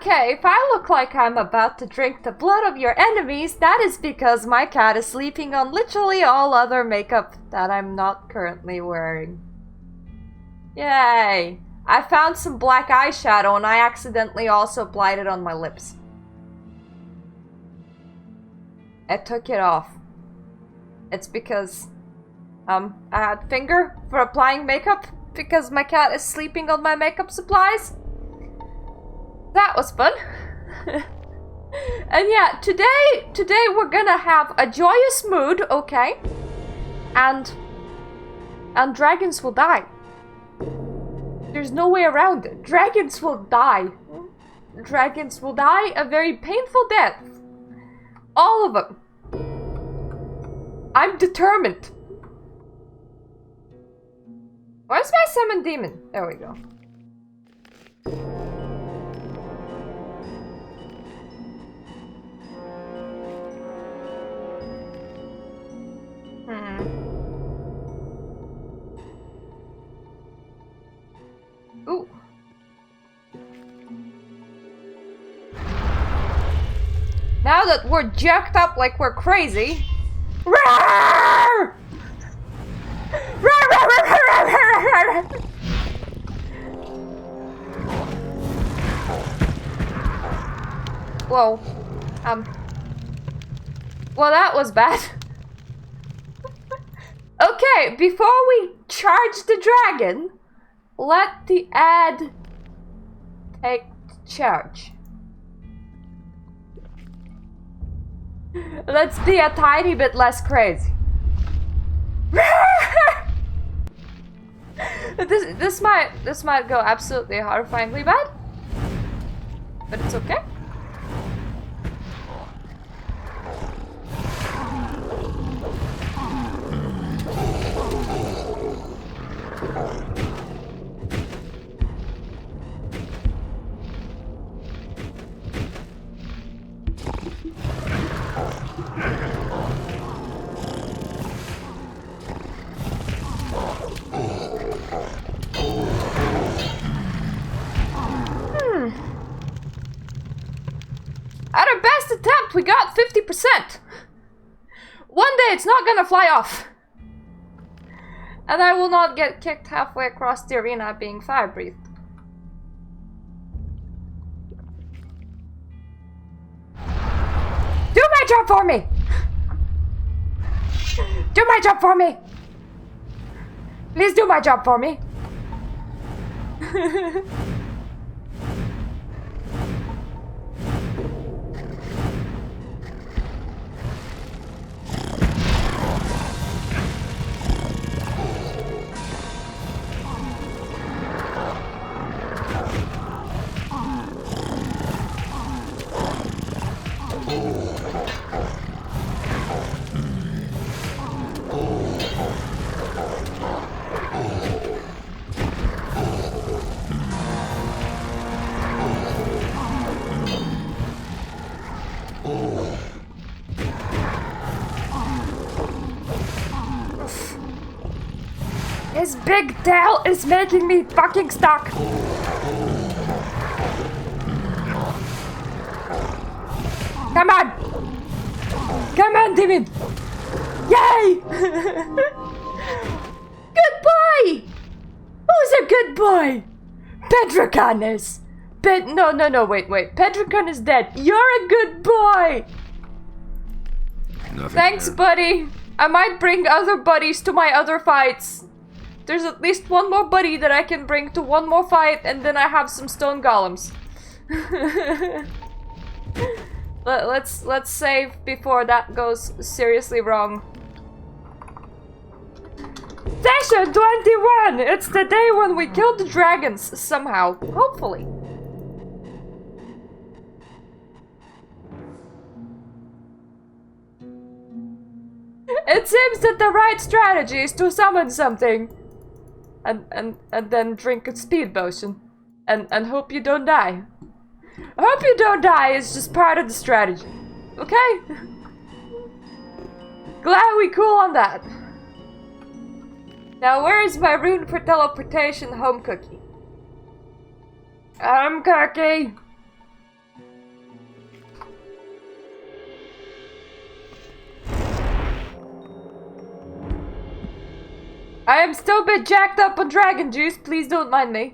Okay, if I look like I'm about to drink the blood of your enemies, that is because my cat is sleeping on literally all other makeup that I'm not currently wearing. Yay! I found some black eyeshadow and I accidentally also applied it on my lips. I took it off. It's because, I had finger for applying makeup because my cat is sleeping on my makeup supplies. That was fun. And yeah, today we're gonna have a joyous mood, okay? And dragons will die. There's no way around it. Dragons will die. Dragons will die a very painful death. All of them. I'm determined. Where's my summon demon? There we go. Ooh. Now that we're jacked up like we're crazy. Roar! Whoa. Well, that was bad. Okay, before we charge the dragon, let the ad take charge. Let's be a tiny bit less crazy. This might go absolutely horrifyingly bad, but it's okay. At our best attempt, we got 50%. One day it's not gonna fly off. And I will not get kicked halfway across the arena being fire-breathed. Do my job for me! Do my job for me! Please do my job for me! His big tail is making me fucking stuck. Come on! Come on, demon! Yay! Good boy! Who's a good boy? Pedragon is. No, wait. Pedragon is dead. You're a good boy! Thanks, buddy. I might bring other buddies to my other fights. There's at least one more buddy that I can bring to one more fight, and then I have some stone golems. Let's save before that goes seriously wrong. Session 21! It's the day when we killed the dragons, somehow. Hopefully. It seems that the right strategy is to summon something. And then drink a speed potion. And hope you don't die. Hope you don't die is just part of the strategy. Okay? Glad we cool on that. Now where is my rune for teleportation home cookie? Cookie! I am still a bit jacked up on dragon juice, please don't mind me.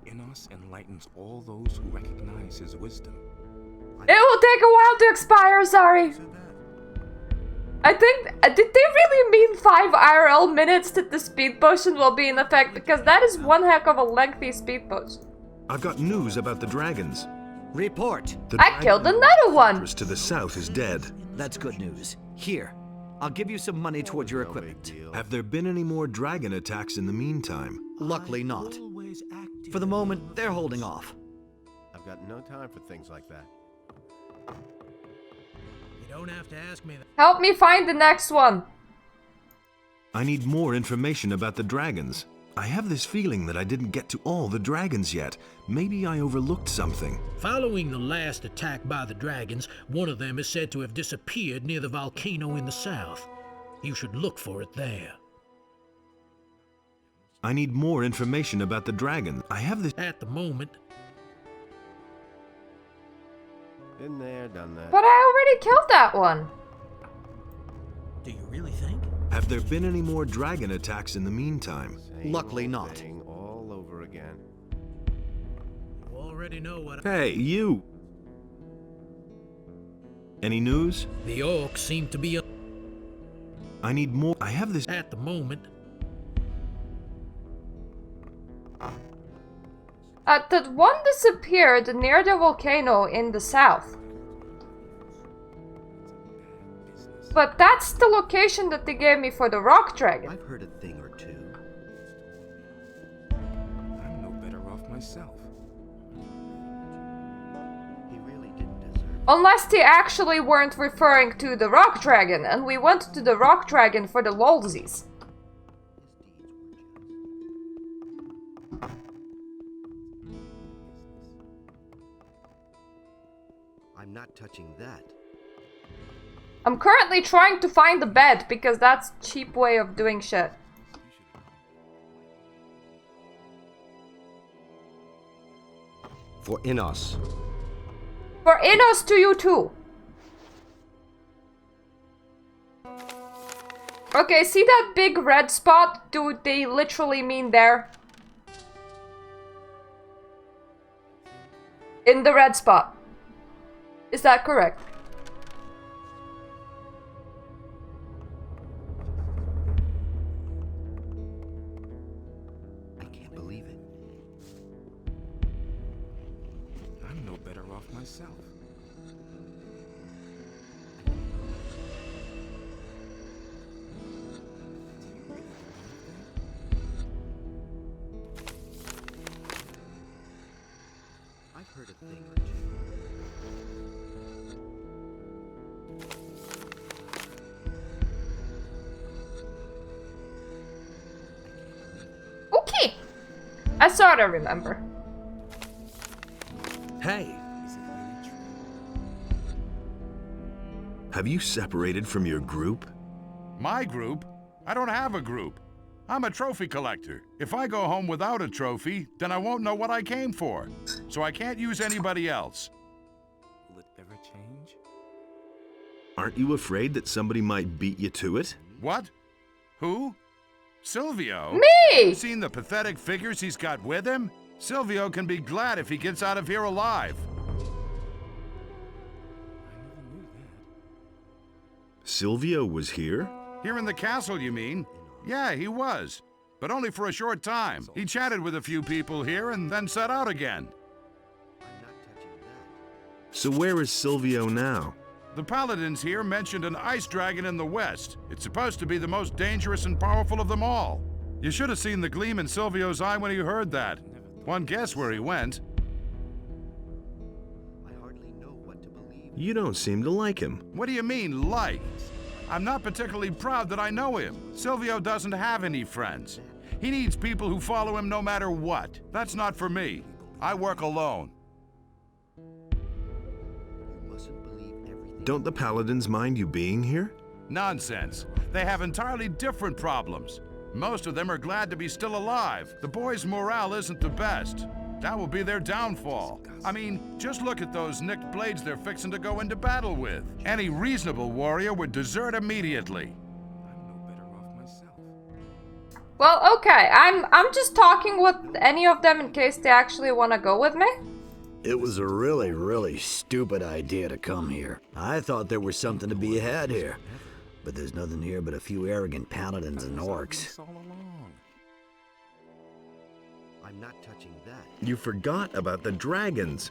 Enos enlightens all those who recognize his wisdom. It will take a while to expire, sorry. I think, did they really mean 5 IRL minutes that the speed potion will be in effect? Because that is one heck of a lengthy speed potion. I've got news about the dragons. Report. I killed another one. To the south is dead. That's good news. Here, I'll give you some money towards your equipment. Have there been any more dragon attacks in the meantime? Luckily not. For the moment, they're holding off. I've got no time for things like that. You don't have to ask me that. Help me find the next one. I need more information about the dragons. I have this feeling that I didn't get to all the dragons yet. Maybe I overlooked something. Following the last attack by the dragons, one of them is said to have disappeared near the volcano in the south. You should look for it there. I need more information about the dragon. I have this... At the moment... Been there, done that. But I already killed that one. Do you really think? Have there been any more dragon attacks in the meantime? Same Luckily old not. thing all over again. You already know what... Hey, you! Any news? The orcs seem to be... I need more... I have this... At the moment... That one disappeared near the volcano in the south. But that's the location that they gave me for the rock dragon. I've heard a thing or two. I'm no better off myself. He really didn't deserve it. Unless they actually weren't referring to the rock dragon, and we went to the rock dragon for the lolsies. I'm not touching that. I'm currently trying to find the bed, because that's a cheap way of doing shit. For Enos. For Enos to you too. Okay, see that big red spot? Do they literally mean there? In the red spot. Is that correct? I can't believe it. I'm no better off myself. I've heard a thing or two. Okay. I sort of remember. Hey! Is it really true? Have you separated from your group? My group? I don't have a group. I'm a trophy collector. If I go home without a trophy, then I won't know what I came for. So I can't use anybody else. Will it ever change? Aren't you afraid that somebody might beat you to it? What? Who? Silvio? Me! Seen the pathetic figures he's got with him? Silvio can be glad if he gets out of here alive. I never knew that. Silvio was here? Here in the castle, you mean? Yeah, he was. But only for a short time. He chatted with a few people here and then set out again. I'm not touching that. So where is Silvio now? The paladins here mentioned an ice dragon in the west. It's supposed to be the most dangerous and powerful of them all. You should have seen the gleam in Silvio's eye when he heard that. One guess where he went. I hardly know what to believe. You don't seem to like him. What do you mean, like? I'm not particularly proud that I know him. Silvio doesn't have any friends. He needs people who follow him no matter what. That's not for me. I work alone. You mustn't believe everything. Don't the paladins mind you being here? Nonsense. They have entirely different problems. Most of them are glad to be still alive. The boys' morale isn't the best. That will be their downfall. I mean, just look at those nicked blades they're fixing to go into battle with. Any reasonable warrior would desert immediately. I'm no better off myself. Well, okay. I'm just talking with any of them in case they actually want to go with me. It was a really, really stupid idea to come here. I thought there was something to be had here. But there's nothing here but a few arrogant paladins and orcs. All along. I'm not touching that. You forgot about the dragons.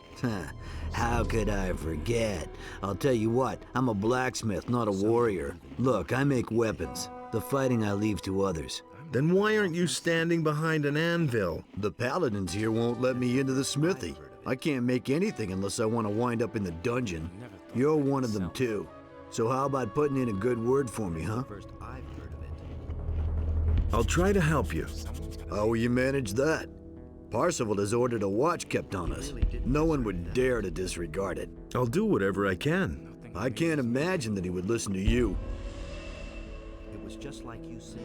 How could I forget? I'll tell you what, I'm a blacksmith, not a warrior. Look, I make weapons. The fighting I leave to others. Then why aren't you standing behind an anvil? The paladins here won't let me into the smithy. I can't make anything unless I want to wind up in the dungeon. You're one of them too. So how about putting in a good word for me, huh? First I've heard of it. I'll try to help you. How will you manage that? Parsival has ordered a watch kept on us. No one would dare to disregard it. I'll do whatever I can. I can't imagine that he would listen to you. It was just like you said.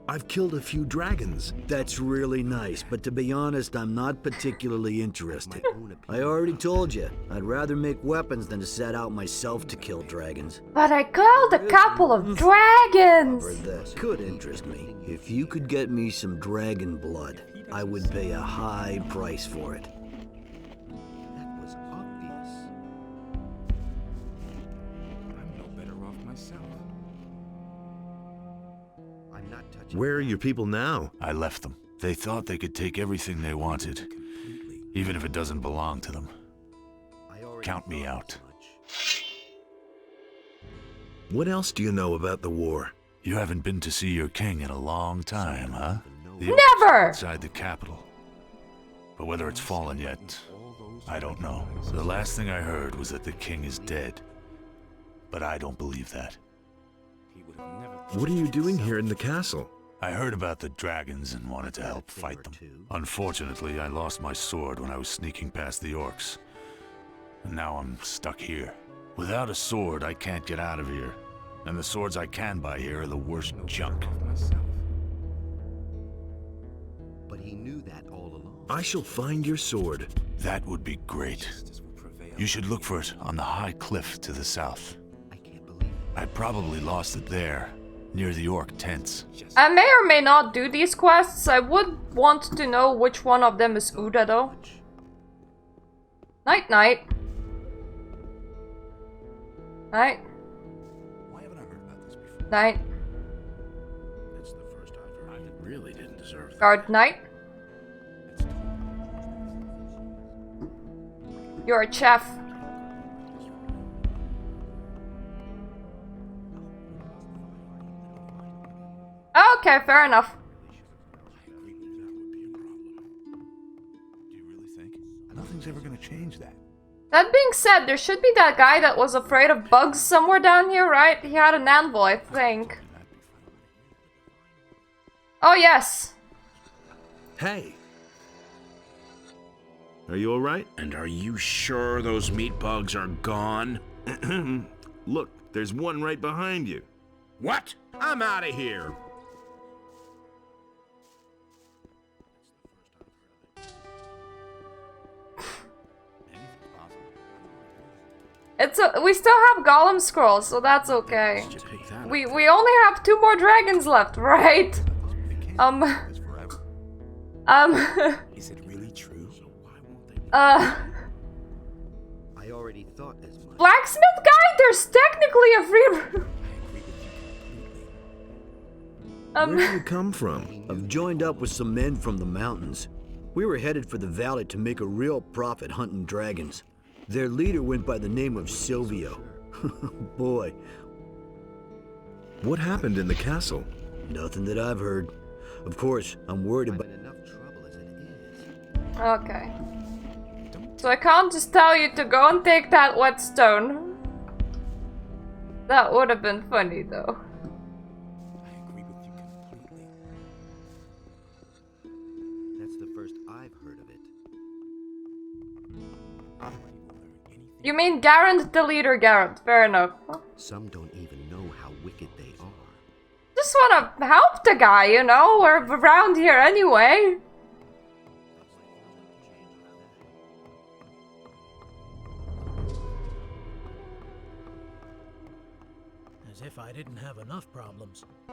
I've killed a few dragons. That's really nice, but to be honest, I'm not particularly interested. I already told you, I'd rather make weapons than to set out myself to kill dragons. But I killed a couple of dragons. Or that could interest me. If you could get me some dragon blood, I would pay a high price for it. That was obvious. I'm no better off myself. I'm not touching. Where are your people now? I left them. They thought they could take everything they wanted, even if it doesn't belong to them. I already Count me thought out. as much. What else do you know about the war? You haven't been to see your king in a long time, huh? The Never! outside the capital. But whether it's fallen yet, I don't know. The last thing I heard was that the king is dead. But I don't believe that. He would have never. What are you doing here in the castle? I heard about the dragons and wanted to help fight them. Unfortunately, I lost my sword when I was sneaking past the orcs. And now I'm stuck here. Without a sword, I can't get out of here. And the swords I can buy here are the worst junk. Myself. But he knew that all along. I shall find your sword. That would be great. Justice will prevail. You should look for it on the high cliff to the south. I can't believe it. I probably lost it there, near the orc tents. I may or may not do these quests. I would want to know which one of them is Uda though. Night night. Night. Why haven't I heard about this before? Night. That's the first I've heard. I really didn't deserve that. Guard night. You're a chef. Okay, fair enough. I agree with you. That would be a problem. Do you really think? Nothing's ever gonna change that. That being said, there should be that guy that was afraid of bugs somewhere down here, right? He had an anvil, I think. Oh, yes. Hey. Are you all right? And are you sure those meat bugs are gone? Look, there's one right behind you. What? I'm out of here. We still have golem scrolls, so that's okay. Did you pick that up? We only have 2 more dragons left, right? Is it really true? So why won't they? I already thought as much. Blacksmith guy, there's technically a free. I agree with you completely. Where do you come from? I've joined up with some men from the mountains. We were headed for the valley to make a real profit hunting dragons. Their leader went by the name of Silvio. Boy, What happened in the castle? nothing that I've heard. Of course, I'm worried I'm about... in enough trouble as it is. Okay. So I can't just tell you to go and take that whetstone. That would have been funny though. I agree with you completely. That's the first I've heard of it. You mean Garant the leader, Garant. Fair enough. Some don't even know how wicked they are. just wanna help the guy, you know? We're around here anyway. As if I didn't have enough problems. It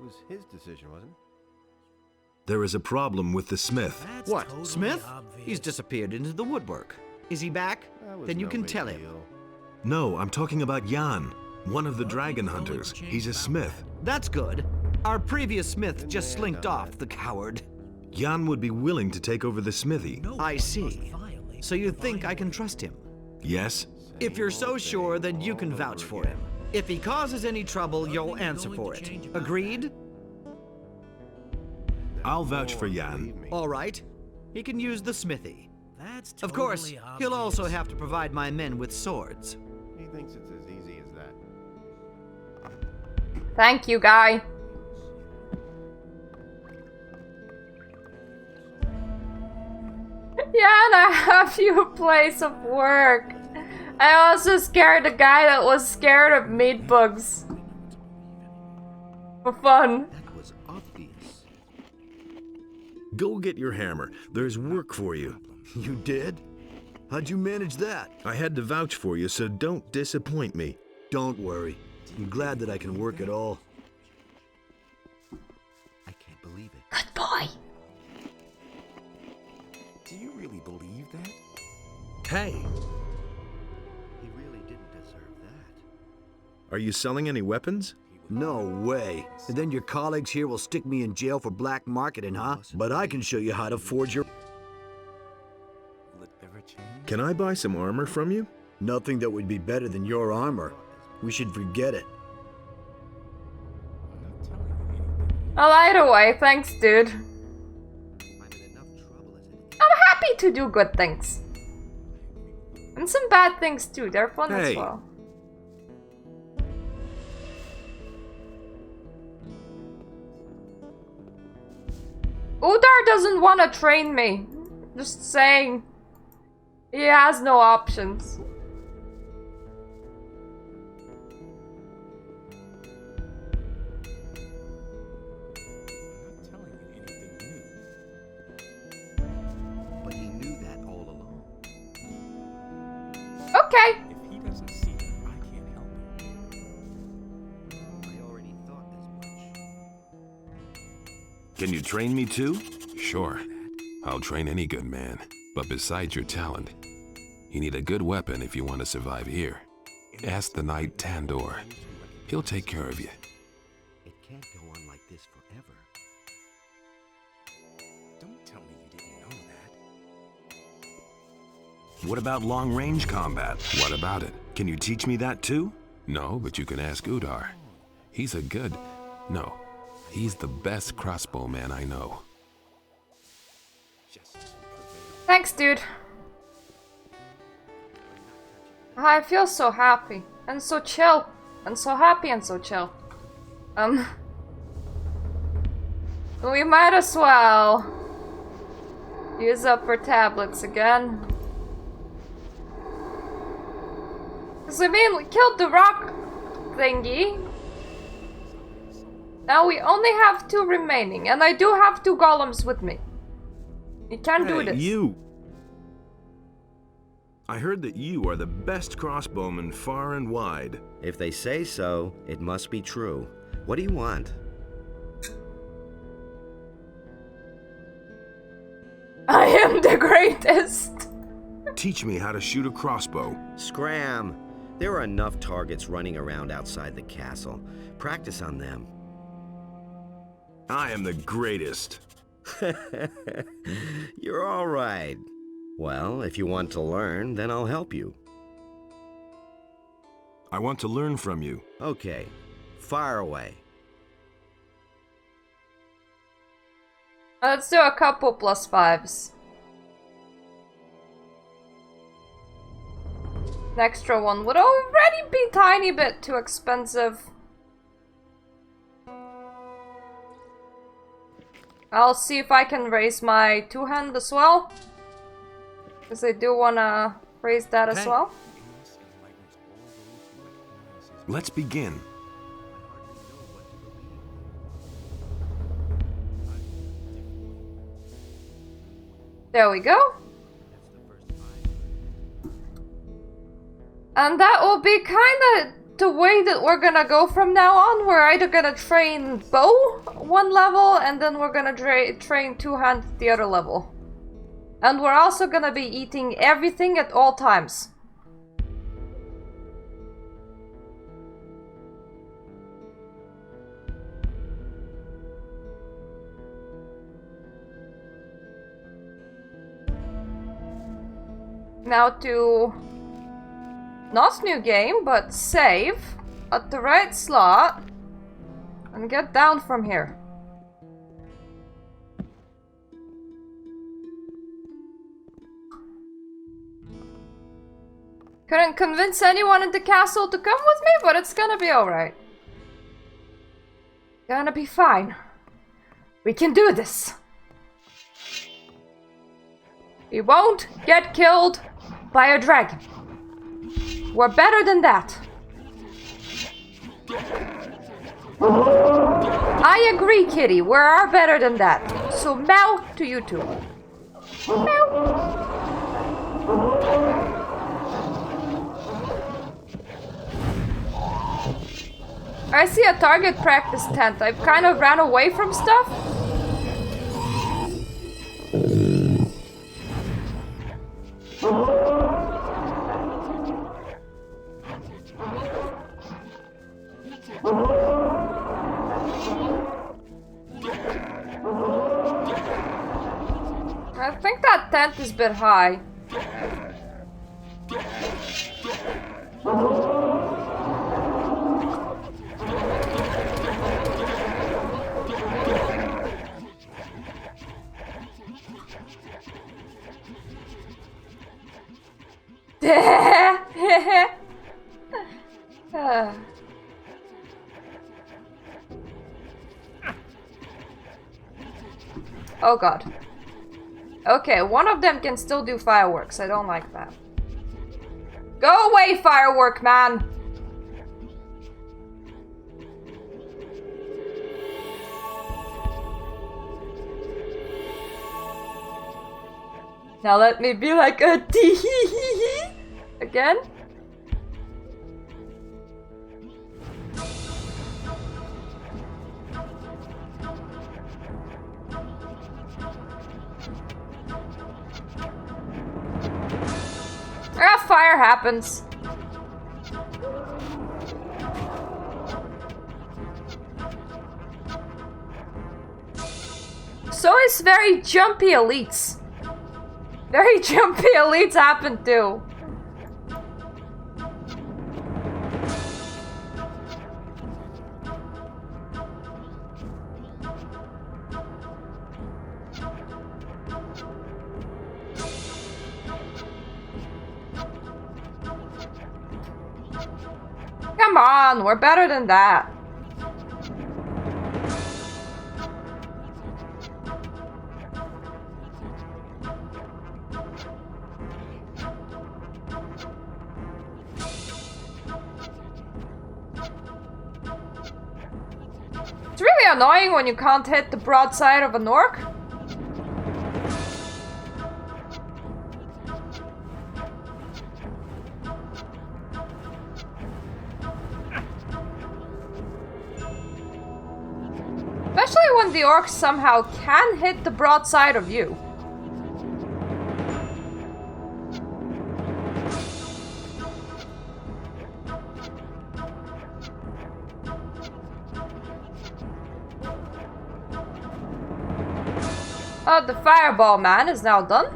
was his decision, wasn't it? There is a problem with the smith. That's What, totally Smith? obvious. He's disappeared into the woodwork. Is he back? That was Then you no can big tell him. deal. No, I'm talking about Jan, one of the dragon Nothing's going hunters. to change He's a about smith. That's good. Our previous smith just slinked off, the coward. Jan would be willing to take over the smithy. No I one see. must violate So you the think I can bylaws. trust him? Yes? If you're so sure, then you can vouch for him. If he causes any trouble, you'll Nothing's answer going for to it. change about Agreed? I'll vouch for Jan. Believe me. All right. He can use the smithy. That's Of course, totally he'll also obvious. have to provide my men with swords. He thinks it's as easy as that. Thank you, guy. Yeah, and I have you a place of work. I also scared a guy that was scared of meat bugs. For fun. That was obvious. Go get your hammer. There's work for you. You did? How'd you manage that? I had to vouch for you, so don't disappoint me. Don't worry. I'm glad that I can work at all. I can't believe it. Good boy. Do you really believe that? Hey, He really didn't deserve that. are you selling any weapons? No way. And then your colleagues here will stick me in jail for black marketing, huh? But I can show you how to forge your... Will it ever change? Can I buy some armor from you? Nothing that would be better than your armor. We should forget it. I'm not telling you anything. Well, either way, thanks, dude. I'm in enough trouble as it is. I'm happy to do good things. And some bad things too, they're fun as Hey. well. Udar doesn't want to train me. Just saying. He has no options. I'm not telling you anything new. But he knew that all along. Okay. If he doesn't see it, I can't help it. I already thought as much. Can you train me too? Sure. I'll train any good man. But besides your talent, you need a good weapon if you want to survive here. Ask the knight Tandor. He'll take care of you. It can't go on like this forever. Don't tell me you didn't know that. What about long-range combat? What about it? Can you teach me that too? No, but you can ask Udar. He's a good... No, he's the best crossbowman I know. Thanks, dude. I feel so happy and so chill and so happy and so chill. We might as well use up our tablets again. 'Cause I mean, we killed the rock thingy. Now we only have 2 remaining, and I do have 2 golems with me. You can do Hey, this. you! I heard that you are the best crossbowman far and wide. If they say so, it must be true. What do you want? I am the greatest. Teach me how to shoot a crossbow. Scram! There are enough targets running around outside the castle. Practice on them. I am the greatest. You're all right. Well, if you want to learn, then I'll help you. I want to learn from you. Okay, fire away. Let's do a couple +5s. An extra one would already be tiny bit too expensive. I'll see if I can raise my 2-hand as well. Because I do wanna raise that as Hey. well. Let's begin. There we go. And that will be kind of the way that we're gonna go from now on. We're either gonna train bow one level, and then we're gonna train two-hand the other level. And we're also gonna be eating everything at all times. Now to... not new game, but save at the right slot and get down from here. Couldn't convince anyone in the castle to come with me, but it's gonna be alright. Gonna be fine. We can do this. We won't get killed by a dragon. We're better than that. I agree, Kitty. We are better than that. So meow to you two. Meow. I see a target practice tent. I've kind of ran away from stuff. I think that tent is a bit high. Oh god. Okay, one of them can still do fireworks. I don't like that. Go away, firework man! Now let me be like a tee again. Ah, fire happens. So is very jumpy elites. Very jumpy elites happen too. Come on, we're better than that. It's really annoying when you can't hit the broadside of an orc. Especially when the orcs somehow can hit the broadside of you. Oh, the fireball man is now done.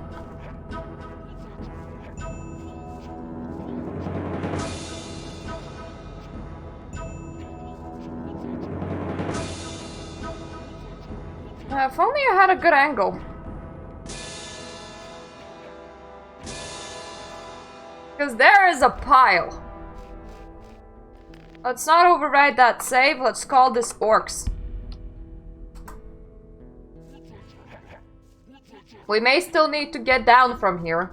If only I had a good angle. Because there is a pile. Let's not override that save. Let's call this orcs. We may still need to get down from here.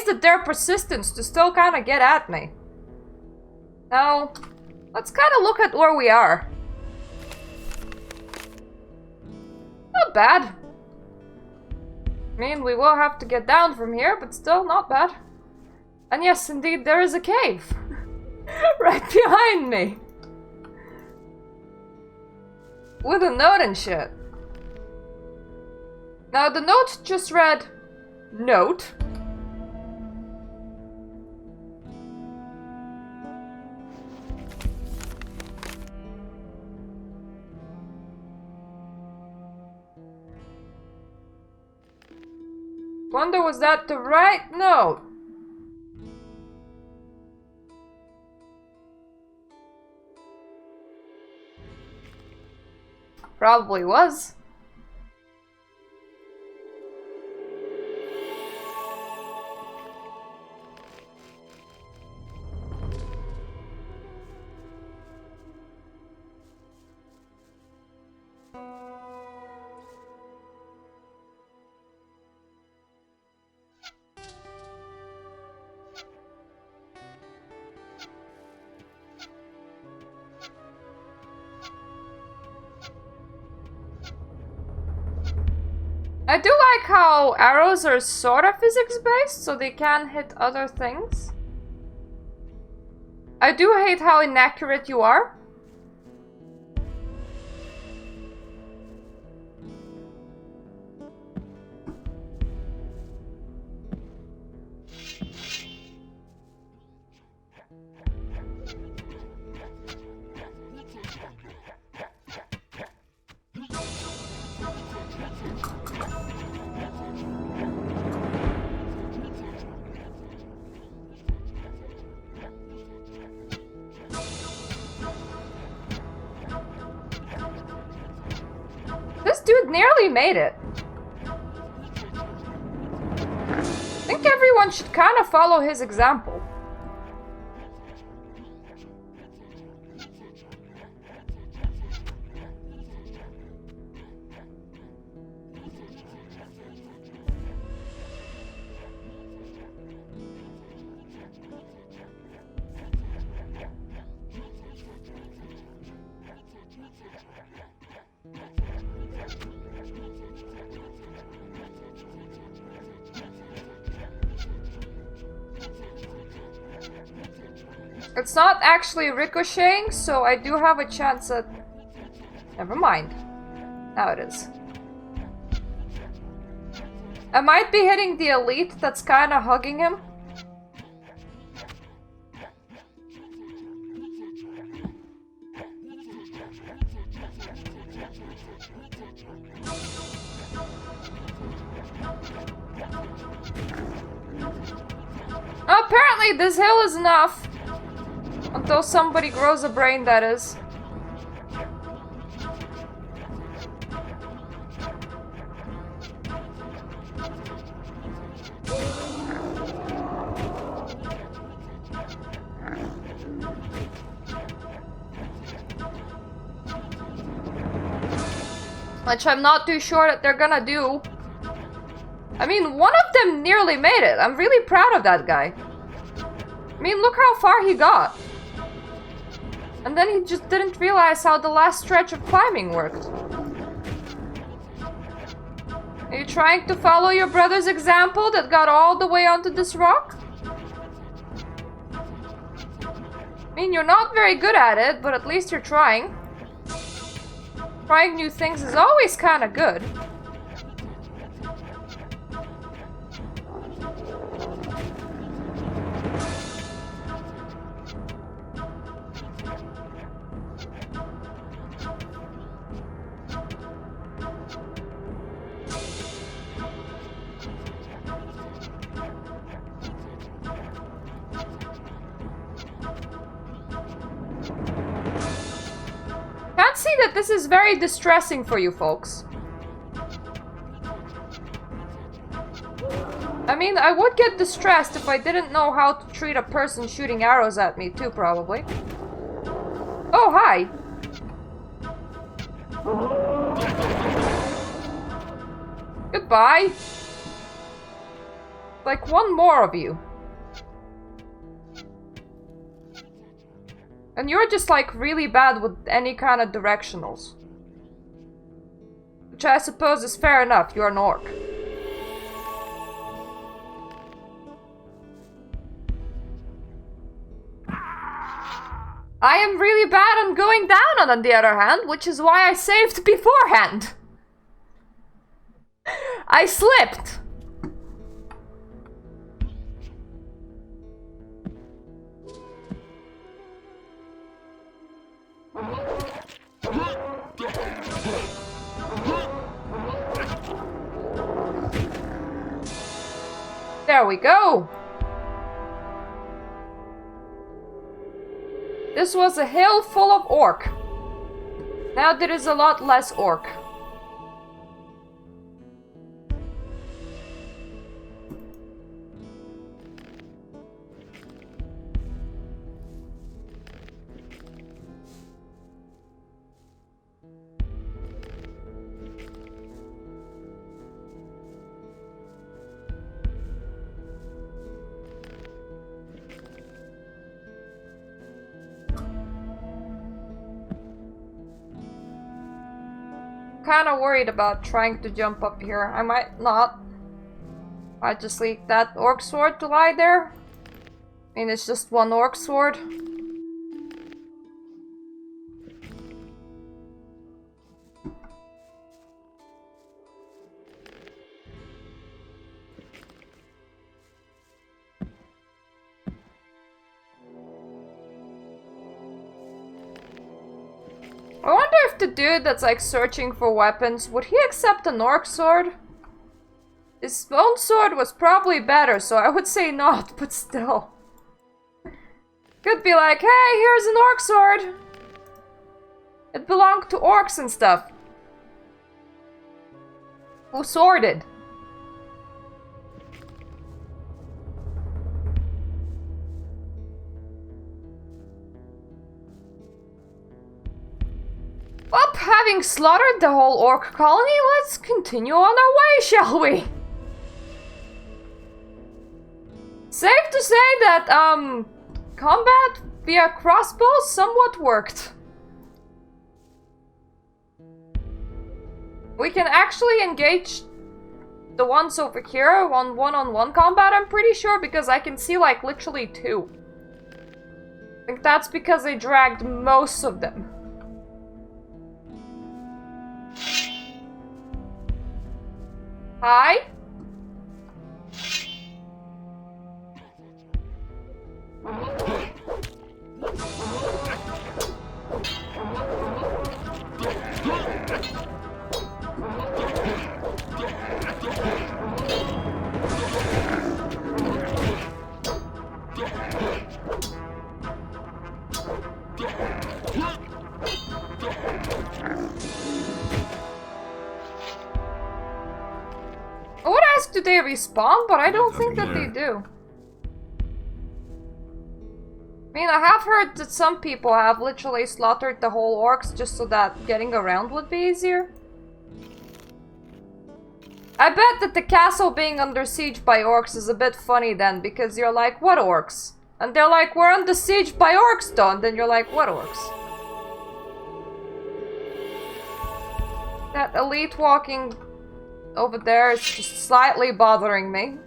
amazed at their persistence to still kind of get at me. Now, let's kind of look at where we are. Not bad. I mean, we will have to get down from here, but still not bad. And yes, indeed, there is a cave. Right behind me. With a note and shit. Now, the note just read, note. Wonder, was that the right note? Probably was. I do like how arrows are sort of physics-based, so they can hit other things. I do hate how inaccurate you are. This dude nearly made it. I think everyone should kind of follow his example. It's not actually ricocheting, so I do have a chance at... Never mind. Now it is. I might be hitting the elite that's kind of hugging him. Apparently this hill is enough. Until somebody grows a brain, that is. Which I'm not too sure that they're gonna do. I mean, one of them nearly made it. I'm really proud of that guy. I mean, look how far he got. And then he just didn't realize how the last stretch of climbing worked. Are you trying to follow your brother's example that got all the way onto this rock? I mean, you're not very good at it, but at least you're trying. Trying new things is always kind of good. See that this is very distressing for you folks. I mean, I would get distressed if I didn't know how to treat a person shooting arrows at me too, probably. Oh, hi. Goodbye. like one more of you. And you're just like really bad with any kind of directionals. Which I suppose is fair enough, you're an orc. I am really bad on going down on the other hand, which is why I saved beforehand. I slipped. There we go. This was a hill full of orc. Now there is a lot less orc. Kind of worried about trying to jump up here. I might not. I just leave that orc sword to lie there. I mean, it's just one orc sword. I wonder if the dude that's like searching for weapons, would he accept an orc sword? His own sword was probably better, so I would say not, but still. Could be like, hey, here's an orc sword. It belonged to orcs and stuff. Who sworded? Well, having slaughtered the whole orc colony, let's continue on our way, shall we? Safe to say that, combat via crossbows somewhat worked. We can actually engage the ones over here on one-on-one combat, I'm pretty sure, because I can see, like, literally 2. I think that's because they dragged most of them. Hi? I would ask, do they respawn? But I don't think that they do. I mean, I have heard that some people have literally slaughtered the whole orcs just so that getting around would be easier. I bet that the castle being under siege by orcs is a bit funny then, because you're like, what orcs? And they're like, we're under siege by orcs, though. And then you're like, what orcs? That elite walking over there is just slightly bothering me.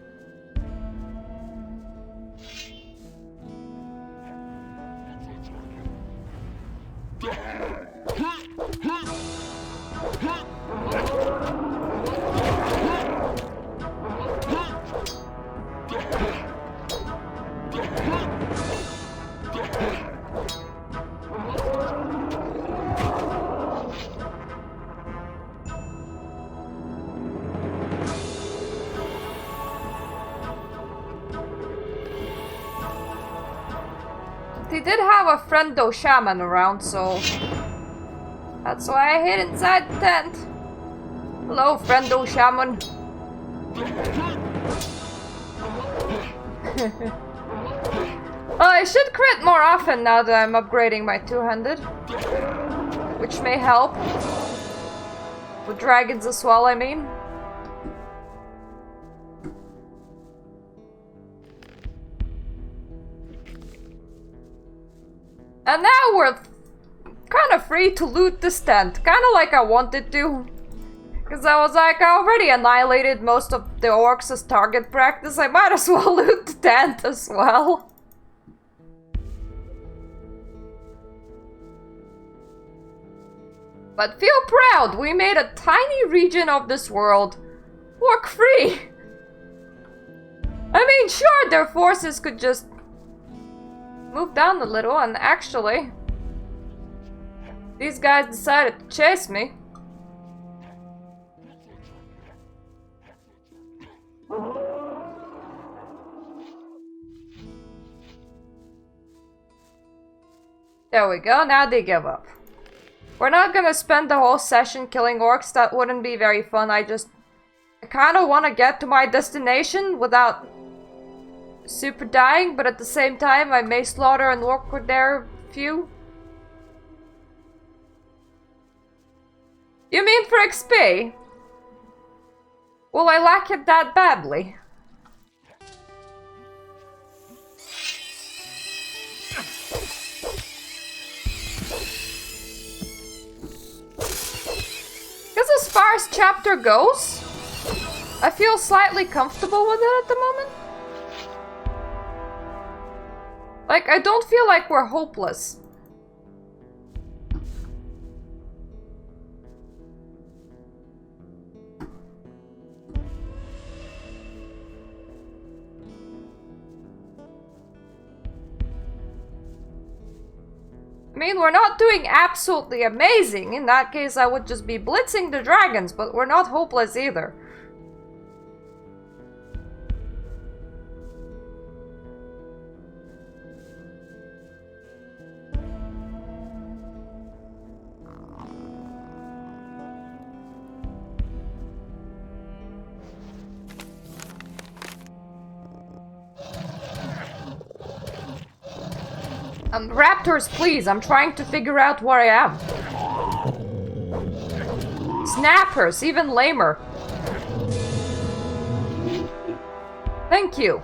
They did have a friendo shaman around, so that's why I hid inside the tent. Hello, friendo shaman. I should crit more often now that I'm upgrading my two-handed, which may help. With dragons as well, I mean. And now we're kind of free to loot this tent. Kind of like I wanted to. Because I was like, I already annihilated most of the orcs as target practice. I might as well loot the tent as well. But feel proud, we made a tiny region of this world orc-free. I mean, sure, their forces could just move down a little, and actually, these guys decided to chase me. There we go, now they give up. We're not gonna spend the whole session killing orcs, that wouldn't be very fun. I kind of want to get to my destination without super dying, but at the same time I may slaughter an orc with their few. You mean for XP? Will I lack it that badly? Because as far as chapter goes, I feel slightly comfortable with it at the moment. Like, I don't feel like we're hopeless. I mean, we're not doing absolutely amazing. In that case, I would just be blitzing the dragons, but we're not hopeless either. Raptors, please, I'm trying to figure out where I am. Snappers, even lamer. Thank you.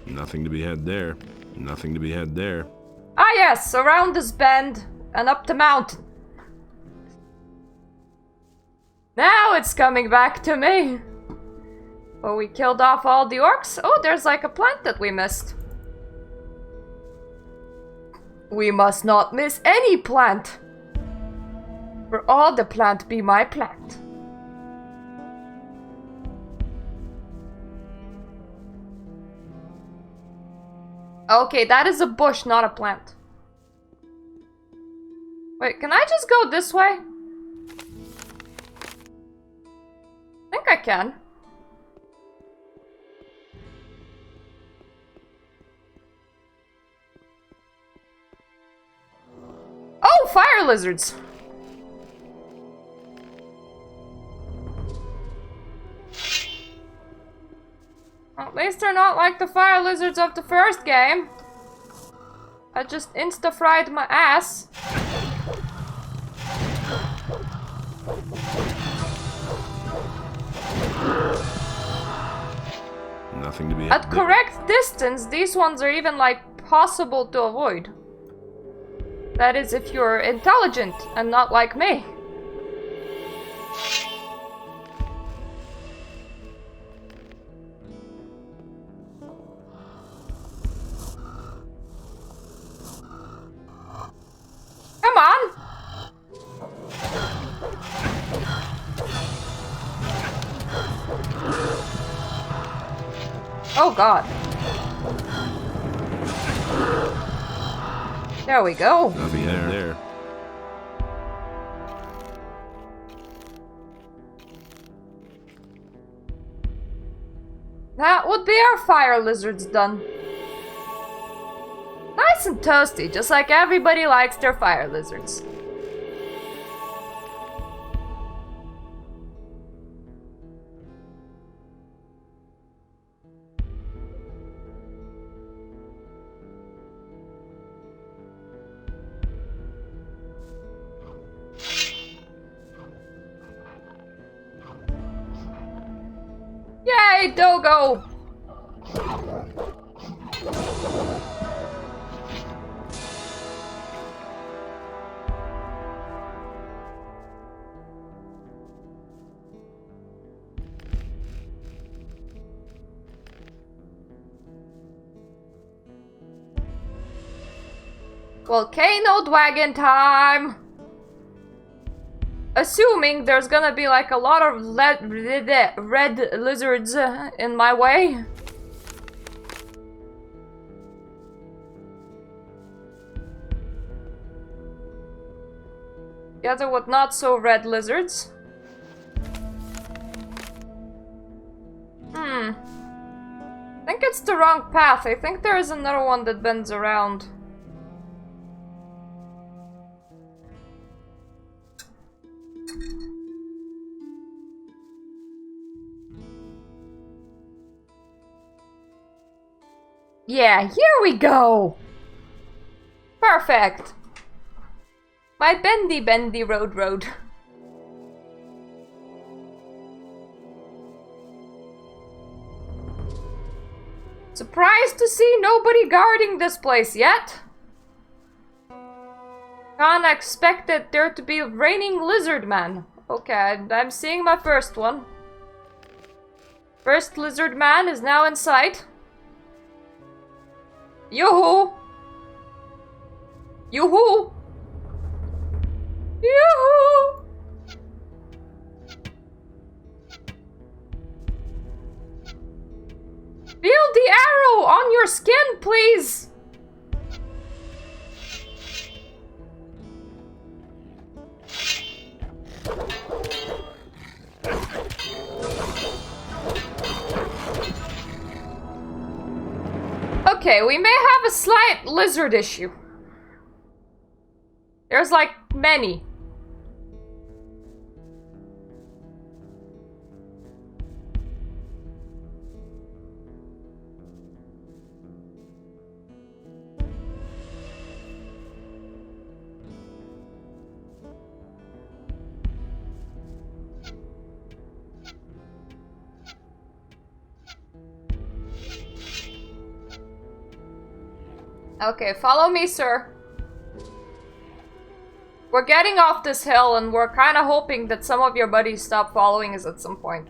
Nothing to be had there. Nothing to be had there. Ah yes, around this bend and up the mountain. Now it's coming back to me. Oh, we killed off all the orcs. Oh, there's like a plant that we missed. We must not miss any plant. For all the plant be my plant. Okay, that is a bush, not a plant. Wait, can I just go this way? I think I can. Oh, fire lizards! Well, at least they're not like the fire lizards of the first game. I just insta-fried my ass. Nothing to be At correct distance, these ones are even like possible to avoid. That is if you're intelligent and not like me. Come on! Oh god. There we go. Nothing there. That would be our fire lizards done. Nice and toasty, just like everybody likes their fire lizards. doggo! Volcano Dragon time! Assuming there's gonna be like a lot of red lizards in my way. Together with not so red lizards. I think it's the wrong path. I think there is another one that bends around. Yeah, here we go! Perfect! My bendy road. Surprised to see nobody guarding this place yet. Kinda expected there to be a raining lizard man. Okay, I'm seeing my first one. First lizard man is now in sight. Yoo-hoo! Yoo-hoo! Yoo-hoo! Feel the arrow on your skin, please! Okay, we may have a slight lizard issue. There's like many. Okay, follow me, sir. We're getting off this hill and we're kind of hoping that some of your buddies stop following us at some point.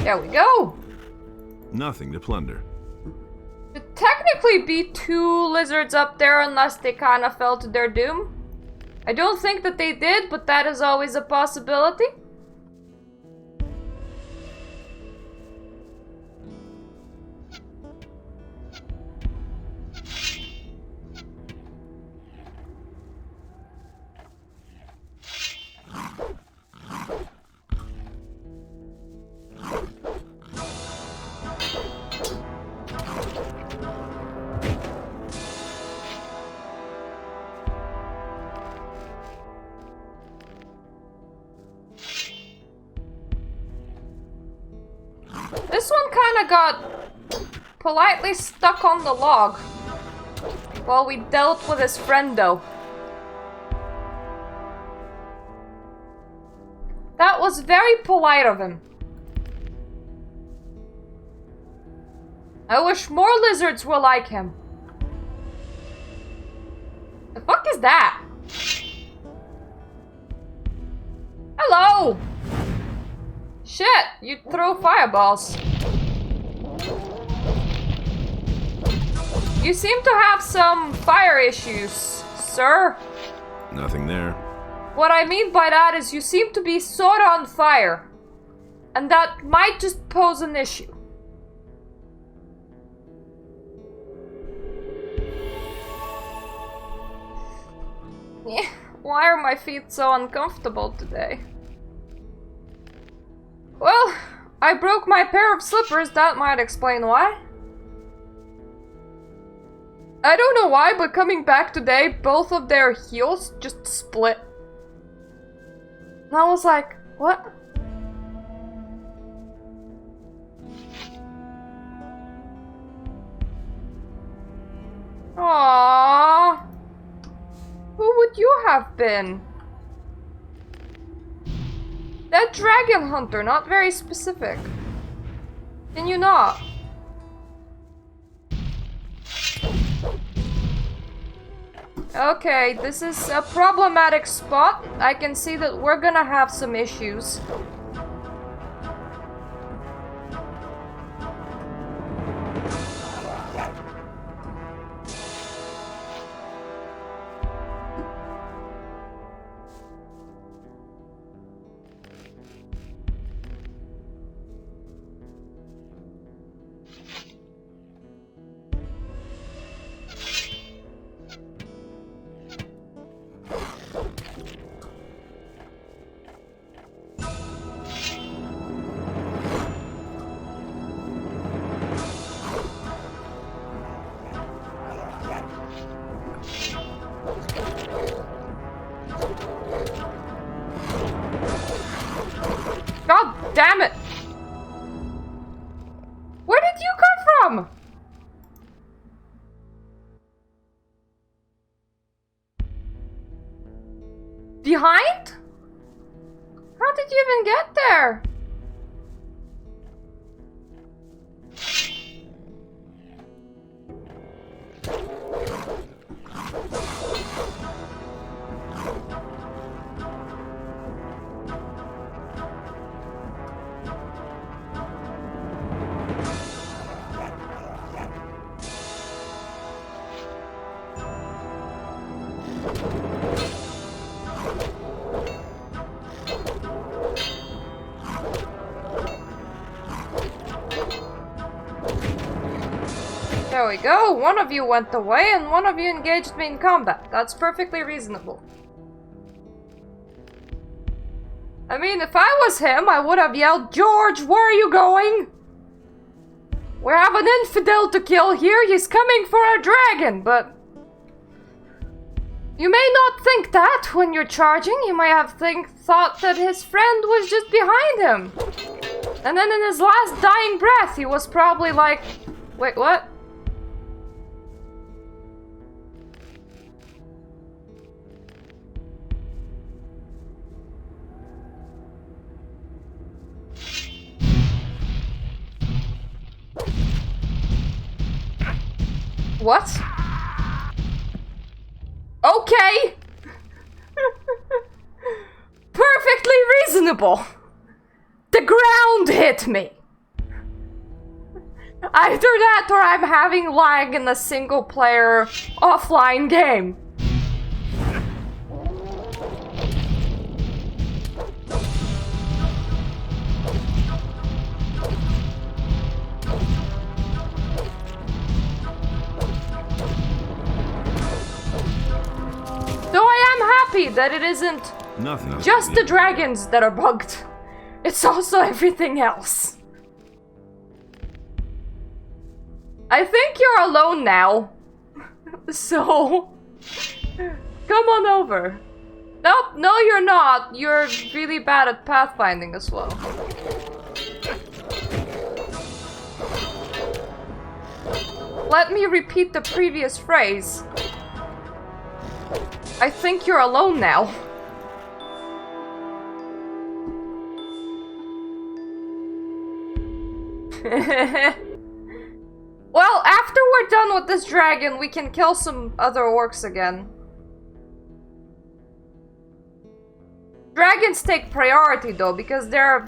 There we go! Nothing to plunder. Should technically be 2 lizards up there unless they kind of fell to their doom. I don't think that they did, but that is always a possibility. This one kind of got politely stuck on the log while we dealt with his friendo. That was very polite of him. I wish more lizards were like him. The fuck is that? Hello! Shit, you throw fireballs. You seem to have some fire issues, sir. Nothing there. What I mean by that is you seem to be sort of on fire. And that might just pose an issue. Yeah, why are my feet so uncomfortable today? Well, I broke my pair of slippers, that might explain why. I don't know why, but coming back today, both of their heels just split. And I was like, what? Aww. Who would you have been? That dragon hunter, not very specific. Can you not? Okay, this is a problematic spot. I can see that we're gonna have some issues. God damn it! Where did you come from? Behind? How did you even get there? There we go. One of you went away and one of you engaged me in combat. That's perfectly reasonable. I mean, if I was him, I would have yelled, "George, where are you going? We have an infidel to kill here. He's coming for our dragon," but you may not think that when you're charging. You might have thought that his friend was just behind him. And then in his last dying breath, he was probably like, wait, what? What? Okay! Perfectly reasonable! The ground hit me! Either that or I'm having lag in the single player offline game. Though I am happy that it isn't just the dragons that are bugged. It's also everything else. I think you're alone now. So, come on over. Nope, no you're not. You're really bad at pathfinding as well. Let me repeat the previous phrase. I think you're alone now. Well, after we're done with this dragon, we can kill some other orcs again. Dragons take priority though, because they're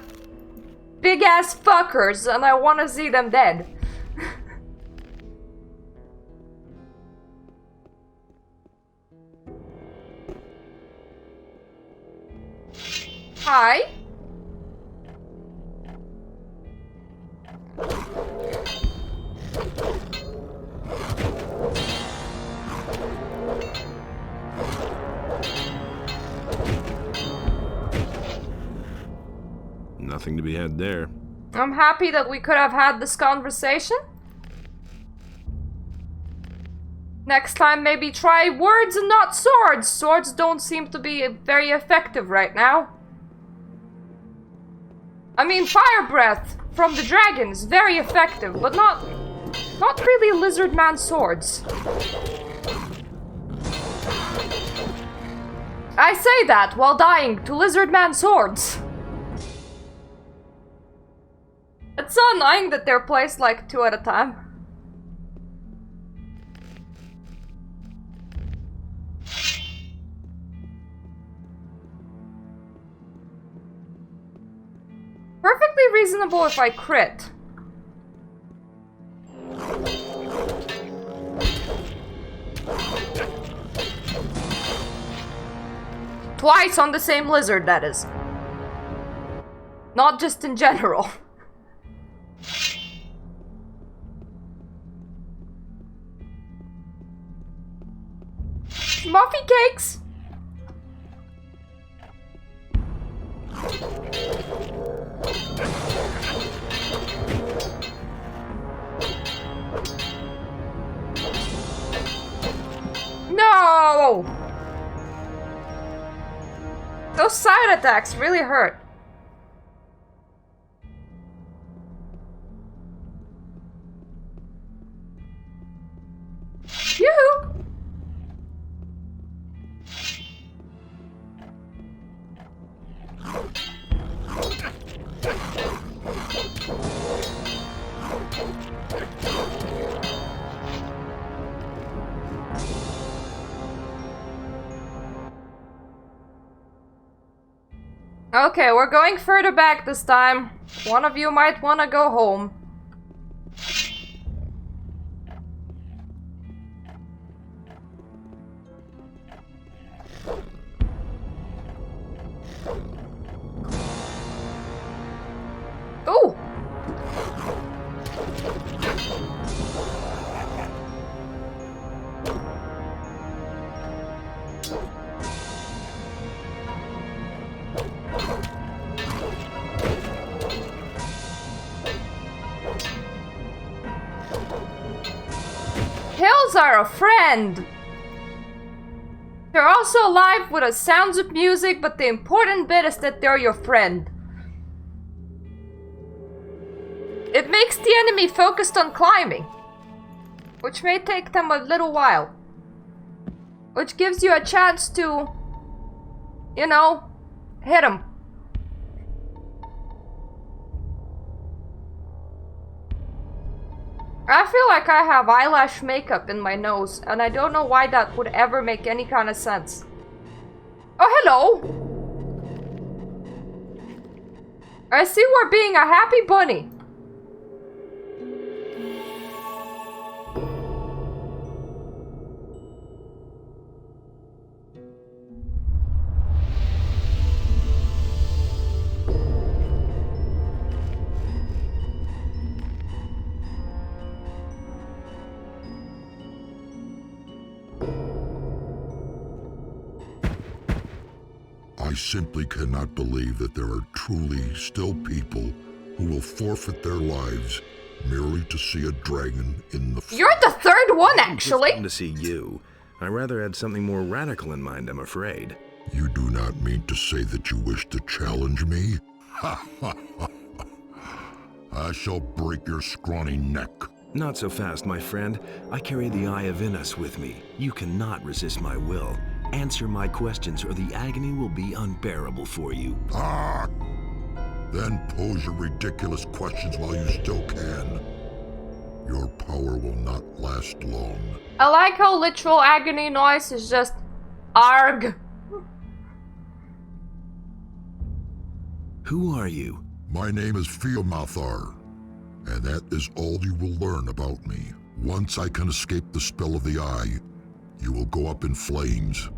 big ass fuckers and I want to see them dead. Hi. Nothing to be had there. I'm happy that we could have had this conversation. Next time, maybe try words and not swords. Swords don't seem to be very effective right now. I mean, fire breath from the dragons, very effective, but not really lizard man swords. I say that while dying to lizard man swords. It's so annoying that they're placed like 2 at a time. Perfectly reasonable if I crit. Twice on the same lizard, that is. Not just in general. Muffy cakes! No! Those side attacks really hurt. Yoo-hoo! Okay, we're going further back this time. One of you might want to go home. Ooh! Hills are a friend! They're also alive with the sounds of music, but the important bit is that they're your friend. It makes the enemy focused on climbing, which may take them a little while. Which gives you a chance to, you know, hit them. I feel like I have eyelash makeup in my nose, and I don't know why that would ever make any kind of sense. Oh, hello! I see we're being a happy bunny. I simply cannot believe that there are truly still people who will forfeit their lives merely to see a dragon in the... You're the third one, actually! I'm just come to see you. I rather had something more radical in mind, I'm afraid. You do not mean to say that you wish to challenge me? Ha ha ha! I shall break your scrawny neck. Not so fast, my friend. I carry the Eye of Inus with me. You cannot resist my will. Answer my questions or the agony will be unbearable for you. Ah! Then pose your ridiculous questions while you still can. Your power will not last long. I like how literal agony noise is just ARG. Who are you? My name is Fiamathar, and that is all you will learn about me. Once I can escape the spell of the eye, you will go up in flames.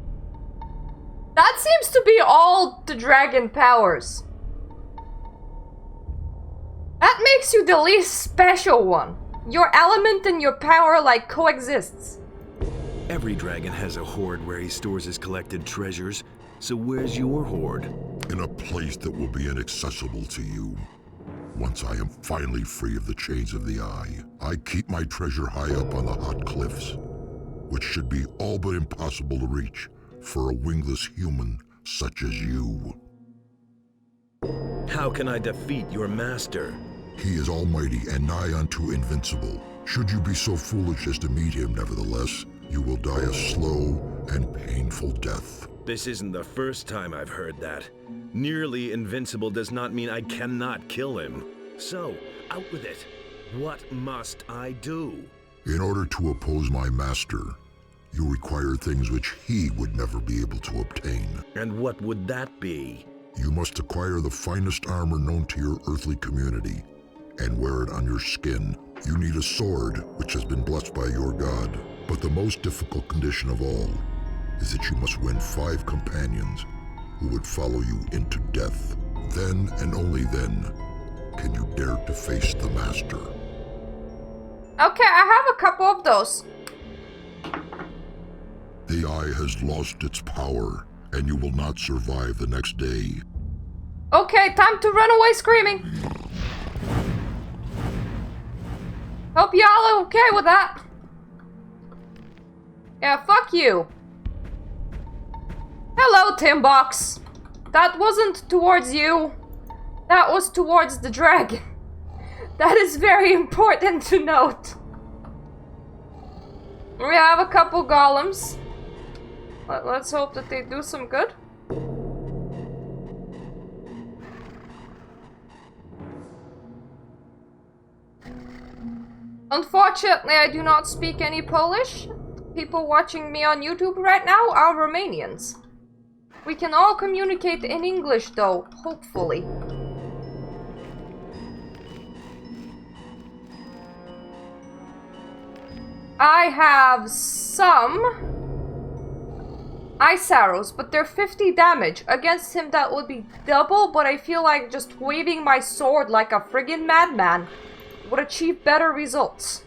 That seems to be all the dragon powers. That makes you the least special one. Your element and your power like coexists. Every dragon has a hoard where he stores his collected treasures. So where's your hoard? In a place that will be inaccessible to you. Once I am finally free of the chains of the eye, I keep my treasure high up on the hot cliffs. which should be all but impossible to reach for a wingless human such as you. How can I defeat your master? He is almighty and nigh unto invincible. Should you be so foolish as to meet him, nevertheless, you will die a slow and painful death. This isn't the first time I've heard that. Nearly invincible does not mean I cannot kill him. So, out with it. What must I do? In order to oppose my master, you require things which he would never be able to obtain. And what would that be? You must acquire the finest armor known to your earthly community and wear it on your skin. You need a sword which has been blessed by your god. But the most difficult condition of all is that you must win 5 companions who would follow you into death. Then and only then can you dare to face the master. Okay, I have a couple of those. The eye has lost its power, and you will not survive the next day. Okay, time to run away screaming. Hope y'all are okay with that. Yeah, fuck you. Hello, Timbox. That wasn't towards you. That was towards the dragon. That is very important to note. We have a couple golems. Let's hope that they do some good. Unfortunately, I do not speak any Polish. People watching me on YouTube right now are Romanians. We can all communicate in English though, hopefully. I have some ice arrows, but they're 50 damage. Against him that would be double, but I feel like just waving my sword like a friggin' madman would achieve better results.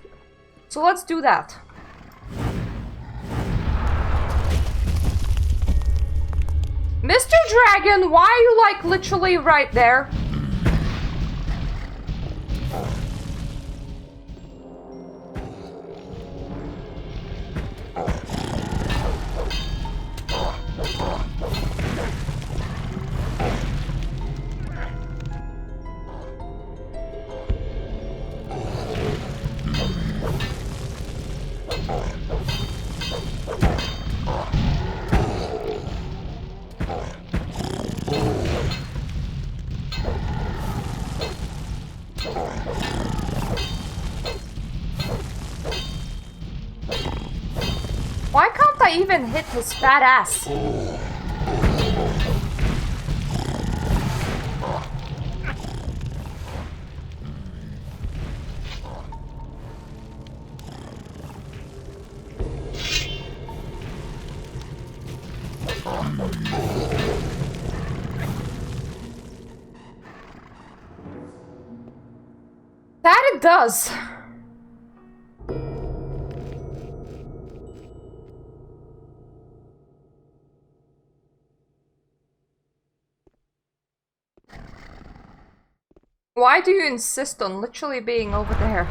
So let's do that. Mr. Dragon, why are you like literally right there? Why can't I even hit his fat ass? That it does. Why do you insist on literally being over there?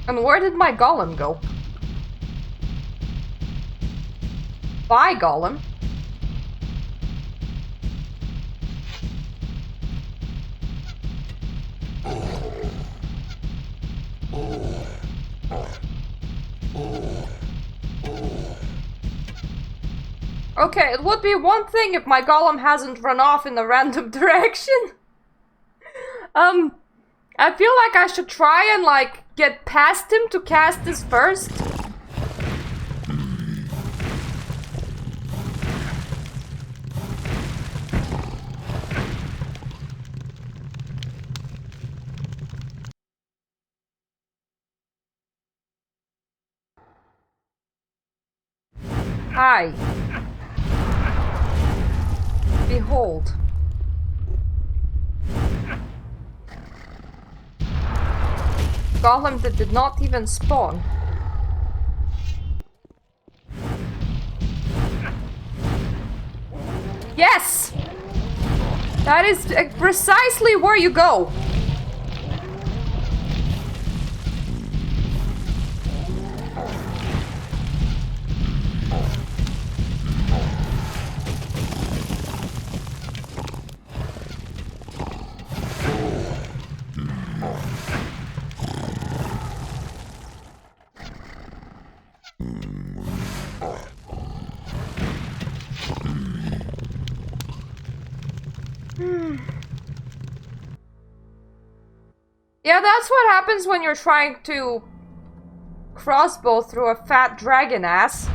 And where did my golem go? Bye, golem. Okay, it would be one thing if my golem hasn't run off in a random direction. I feel like I should try and, like, get past him to cast this first. Hi. Behold. Golem that did not even spawn. Yes! That is precisely where you go. Yeah, that's what happens when you're trying to crossbow through a fat dragon ass.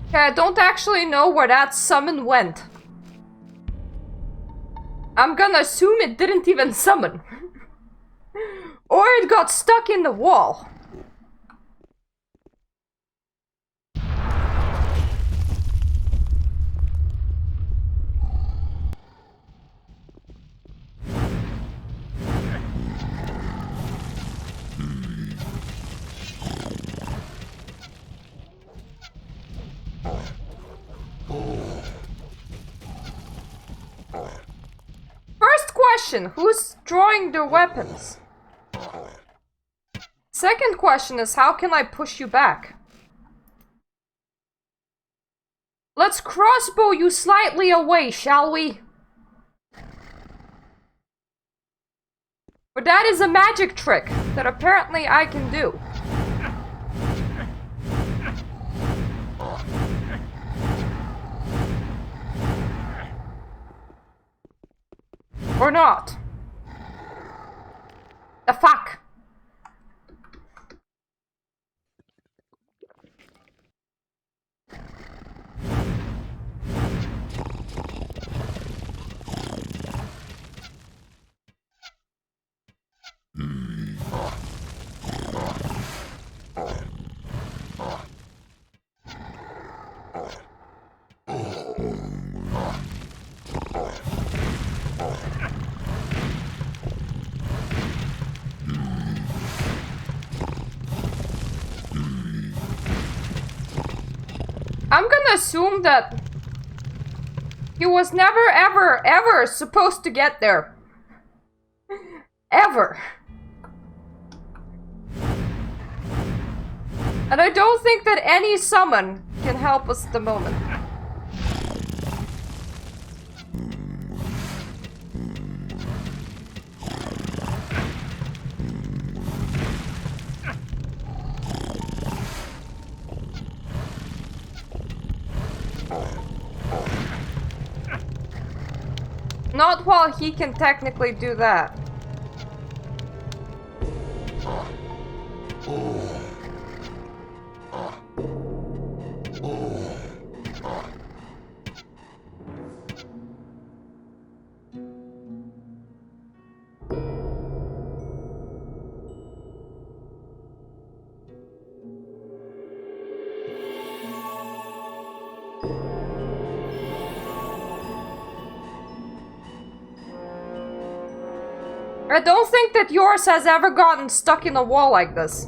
Okay, I don't actually know where that summon went. I'm gonna assume it didn't even summon. Or it got stuck in the wall. First question, who's drawing their weapons? Second question is, how can I push you back? Let's crossbow you slightly away, shall we? But that is a magic trick that apparently I can do. Or not. The fuck? I'm gonna assume that he was never, ever, ever supposed to get there. Ever. And I don't think that any summon can help us at the moment. Not while he can technically do that. I don't think that yours has ever gotten stuck in a wall like this.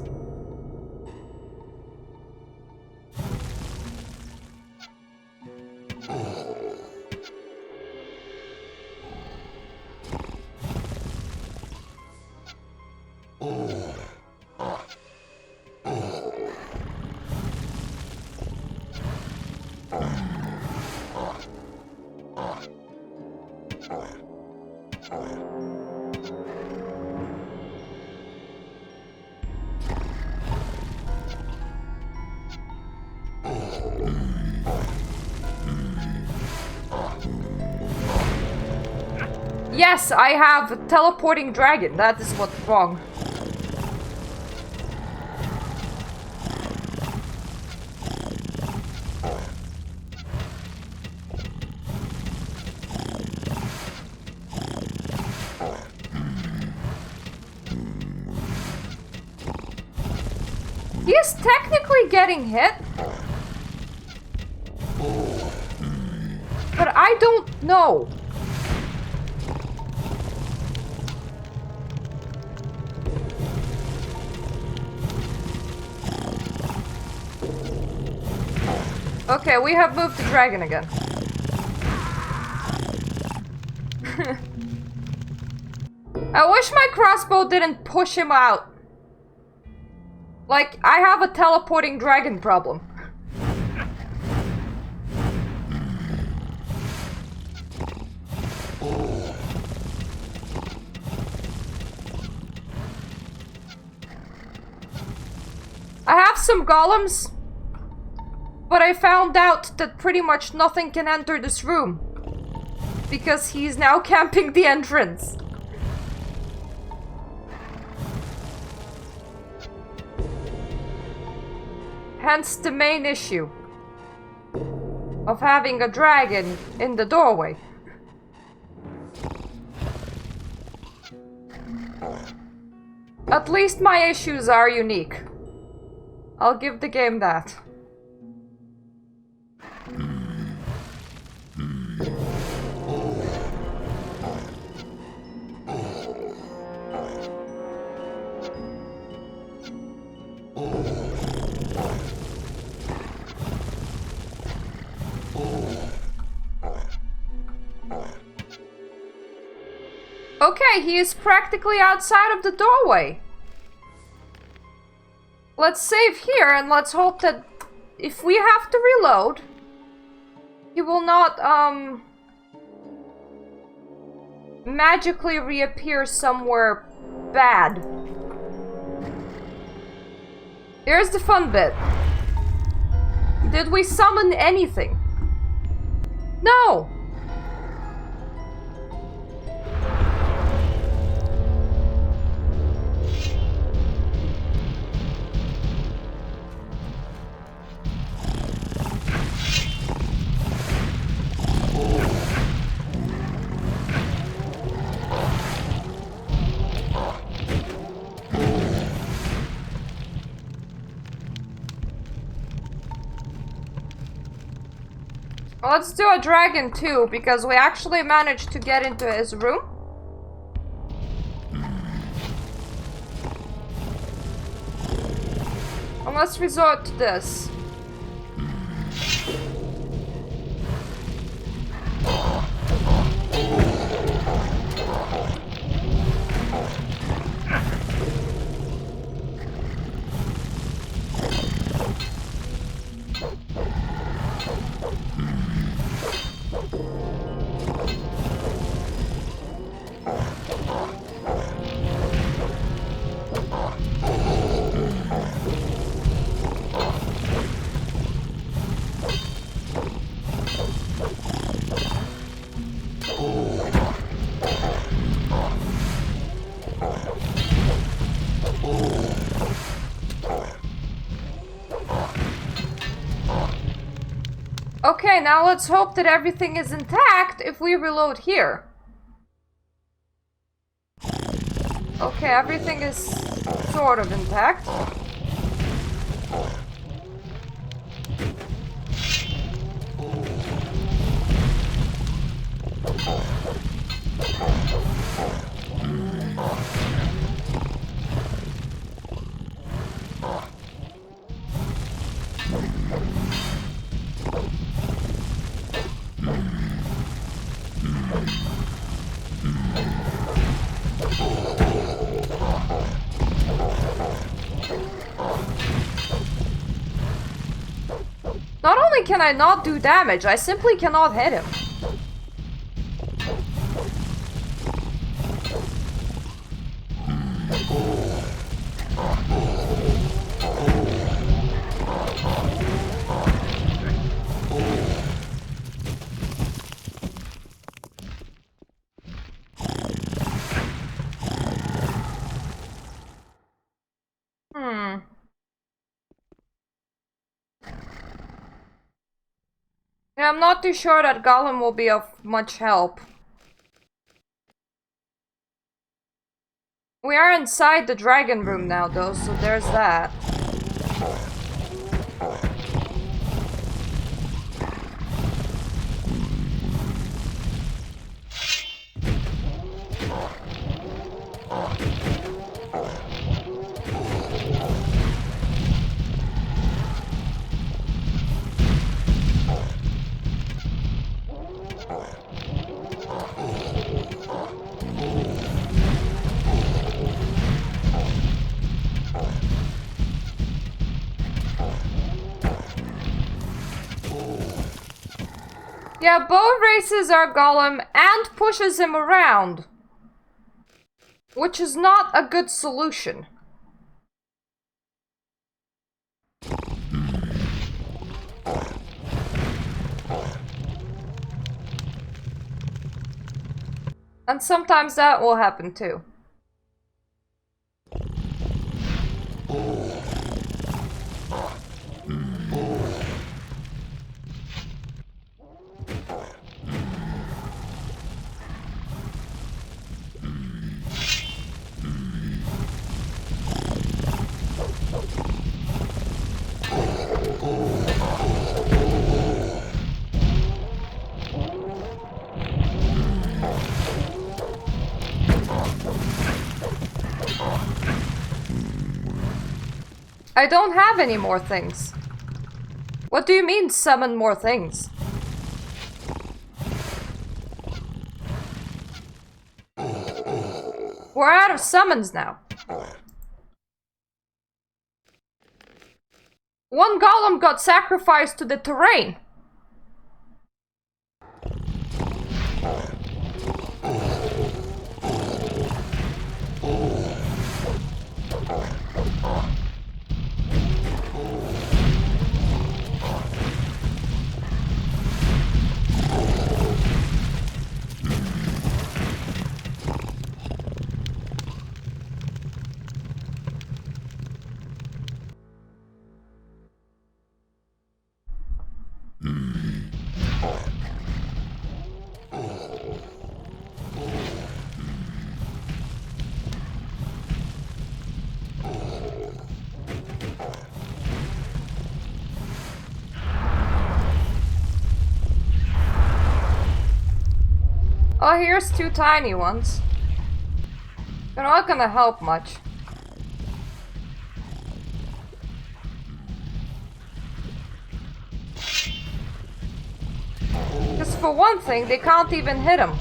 Yes, I have a teleporting dragon. That is what's wrong. He is technically getting hit. But I don't know. Okay, we have moved the dragon again. I wish my crossbow didn't push him out. Like, I have a teleporting dragon problem. I have some golems, but I found out that pretty much nothing can enter this room because he's now camping the entrance. Hence the main issue of having a dragon in the doorway. At least my issues are unique. I'll give the game that. Okay, he is practically outside of the doorway. Let's save here and let's hope that if we have to reload, he will not magically reappear somewhere bad. Here's the fun bit. Did we summon anything? No! Let's do a dragon too, because we actually managed to get into his room. And let's resort to this. Okay, now let's hope that everything is intact if we reload here. Okay, everything is sort of intact. Not only can I not do damage, I simply cannot hit him. Yeah, I'm not too sure that Golem will be of much help. We are inside the dragon room now though, so there's that. Yeah, Bo races our golem and pushes him around. Which is not a good solution. And sometimes that will happen too. I don't have any more things. What do you mean, summon more things? We're out of summons now. One golem got sacrificed to the terrain. Oh, here's two tiny ones. They're not gonna help much. Because for one thing, they can't even hit him.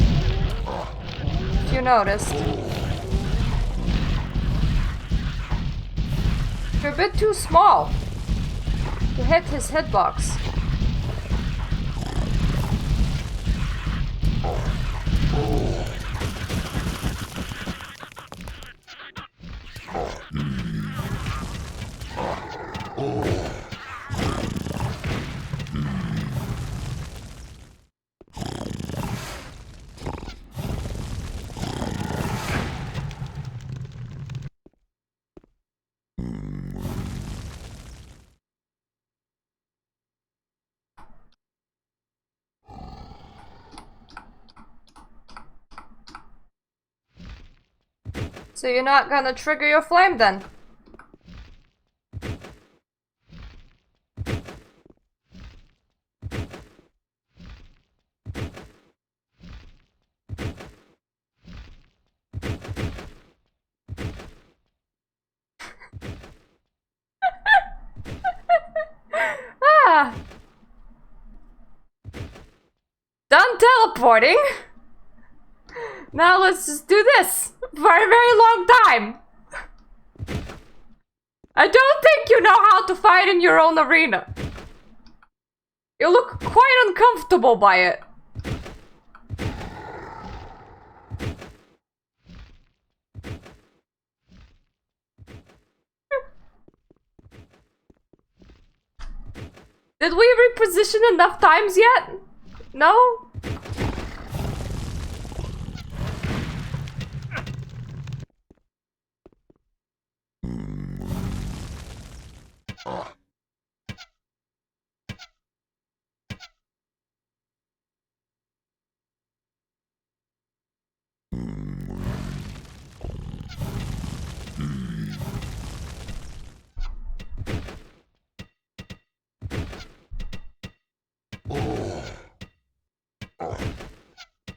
If you noticed. They're a bit too small to hit his hitbox. So you're not gonna trigger your flame then? Ah! Done teleporting! Now let's just do this for a very long time. I don't think you know how to fight in your own arena. You look quite uncomfortable by it. Did we reposition enough times yet? No?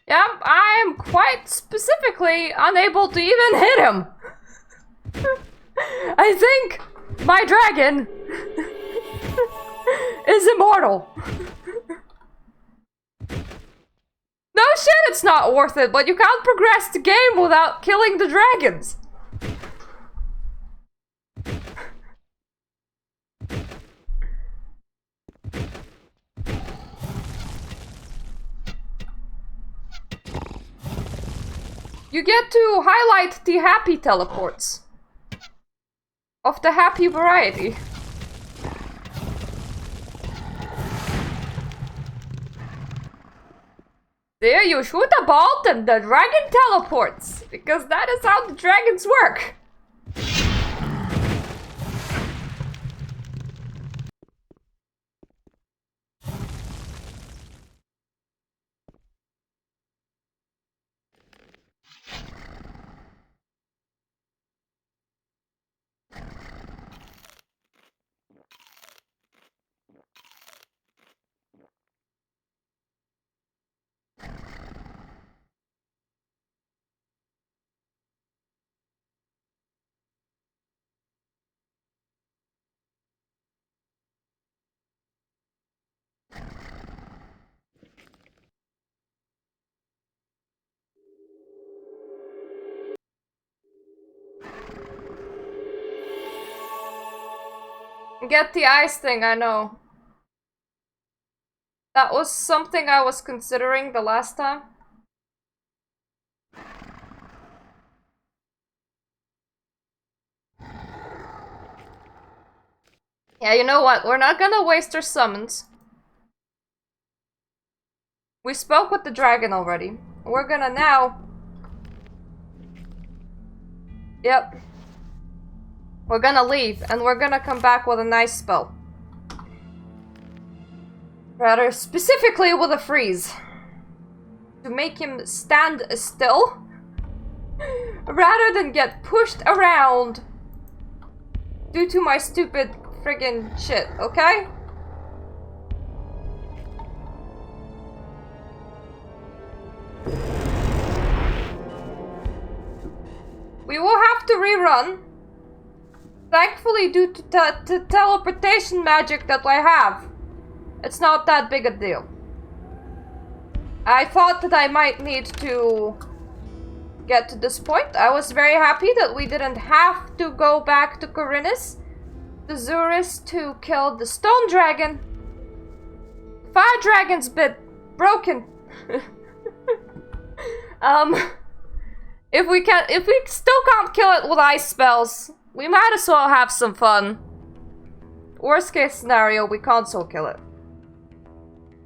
Yep, I am quite specifically unable to even hit him. I think my dragon is immortal. No shit, it's not worth it, but you can't progress the game without killing the dragons. You get to highlight the happy teleports. Of the happy variety. There you shoot a bolt and the dragon teleports. Because that is how the dragons work. Get the ice thing, I know. That was something I was considering the last time. Yeah, you know what? We're not gonna waste our summons. We spoke with the dragon already. We're gonna now... Yep. We're gonna leave, and we're gonna come back with a nice spell. Rather specifically with a freeze. To make him stand still. Rather than get pushed around. Due to my stupid friggin' shit, okay? We will have to rerun. Thankfully, due to the teleportation magic that I have, it's not that big a deal. I thought that I might need to get to this point. I was very happy that we didn't have to go back to Khorinis, the Zuris, to kill the stone dragon. Fire dragon's bit broken. If we still can't kill it with ice spells, we might as well have some fun. Worst case scenario, we console kill it.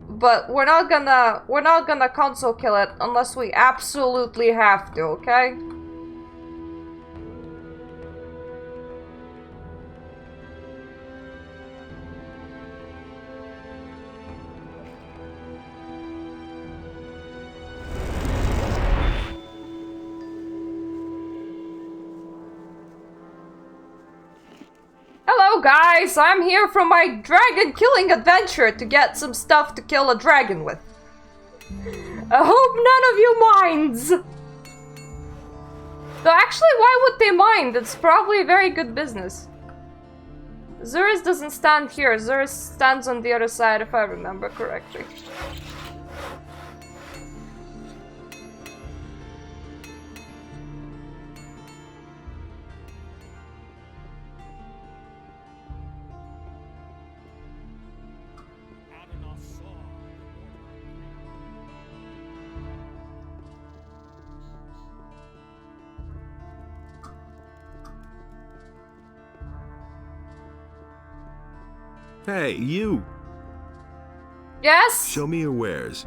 But we're not gonna console kill it unless we absolutely have to, okay? Hello guys, I'm here from my dragon killing adventure to get some stuff to kill a dragon with. I hope none of you minds. Though actually, why would they mind? It's probably a very good business. Zuris doesn't stand here, Zuris stands on the other side if I remember correctly. Hey, you! Yes? Show me your wares.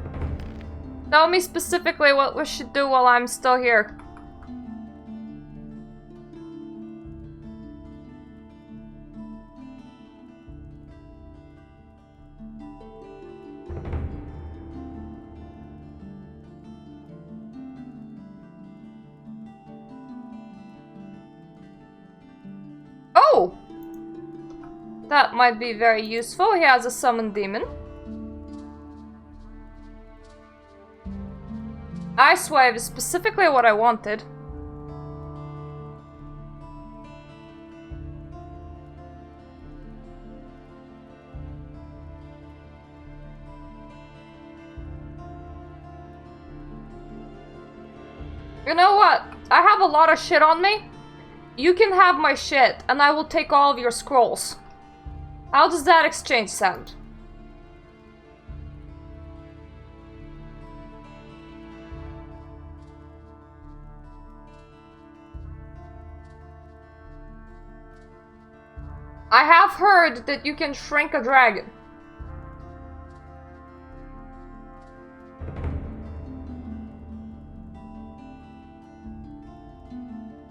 Tell me specifically what we should do while I'm still here. Oh! That might be very useful. He has a summon demon. Ice Wave is specifically what I wanted. You know what? I have a lot of shit on me. You can have my shit, and I will take all of your scrolls. How does that exchange sound? I have heard that you can shrink a dragon.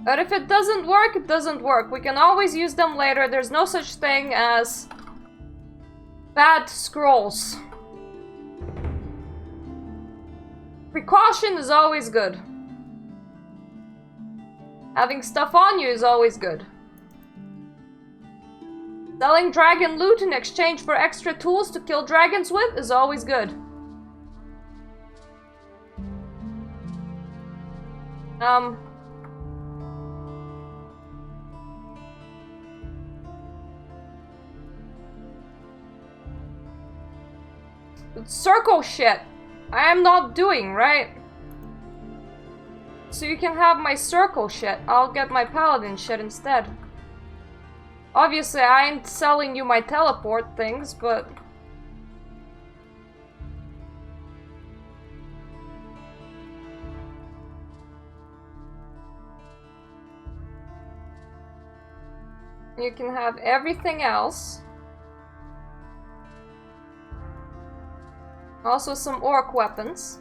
But if it doesn't work, it doesn't work. We can always use them later. There's no such thing as bad scrolls. Precaution is always good. Having stuff on you is always good. Selling dragon loot in exchange for extra tools to kill dragons with is always good. Circle shit. I am not doing, right? So you can have my circle shit. I'll get my paladin shit instead. Obviously, I ain't selling you my teleport things, but... you can have everything else. Also some orc weapons.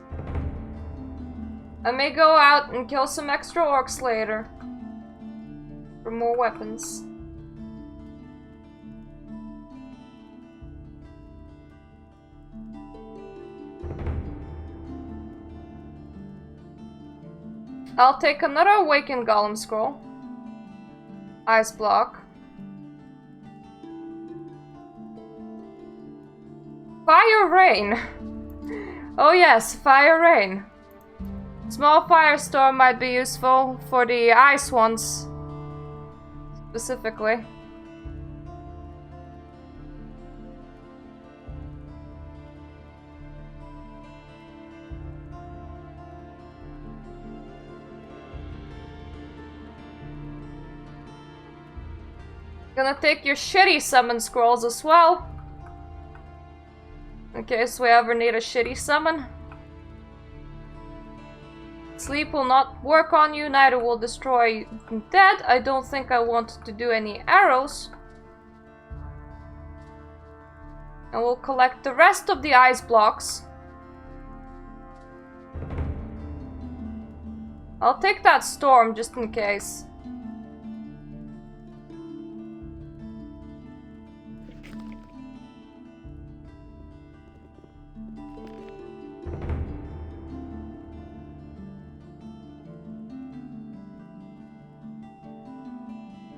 I may go out and kill some extra orcs later. For more weapons. I'll take another Awakened Golem Scroll. Ice Block. Fire Rain! Oh yes, Fire Rain. Small firestorm might be useful for the ice ones. Specifically. Gonna take your shitty summon scrolls as well. In case we ever need a shitty summon. Sleep will not work on you, neither will destroy dead. I don't think I want to do any arrows. And we'll collect the rest of the ice blocks. I'll take that storm just in case.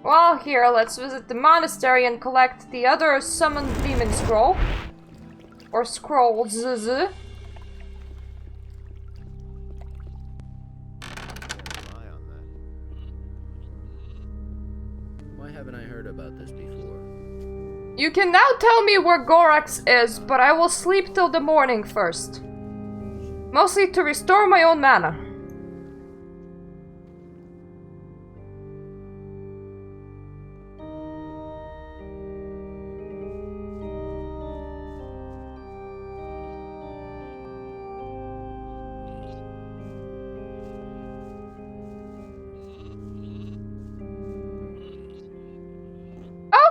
Well, here, let's visit the monastery and collect the other summoned demon scroll. Or scrolls. Why haven't I heard about this before? You can now tell me where Gorax is, but I will sleep till the morning first. Mostly to restore my own mana.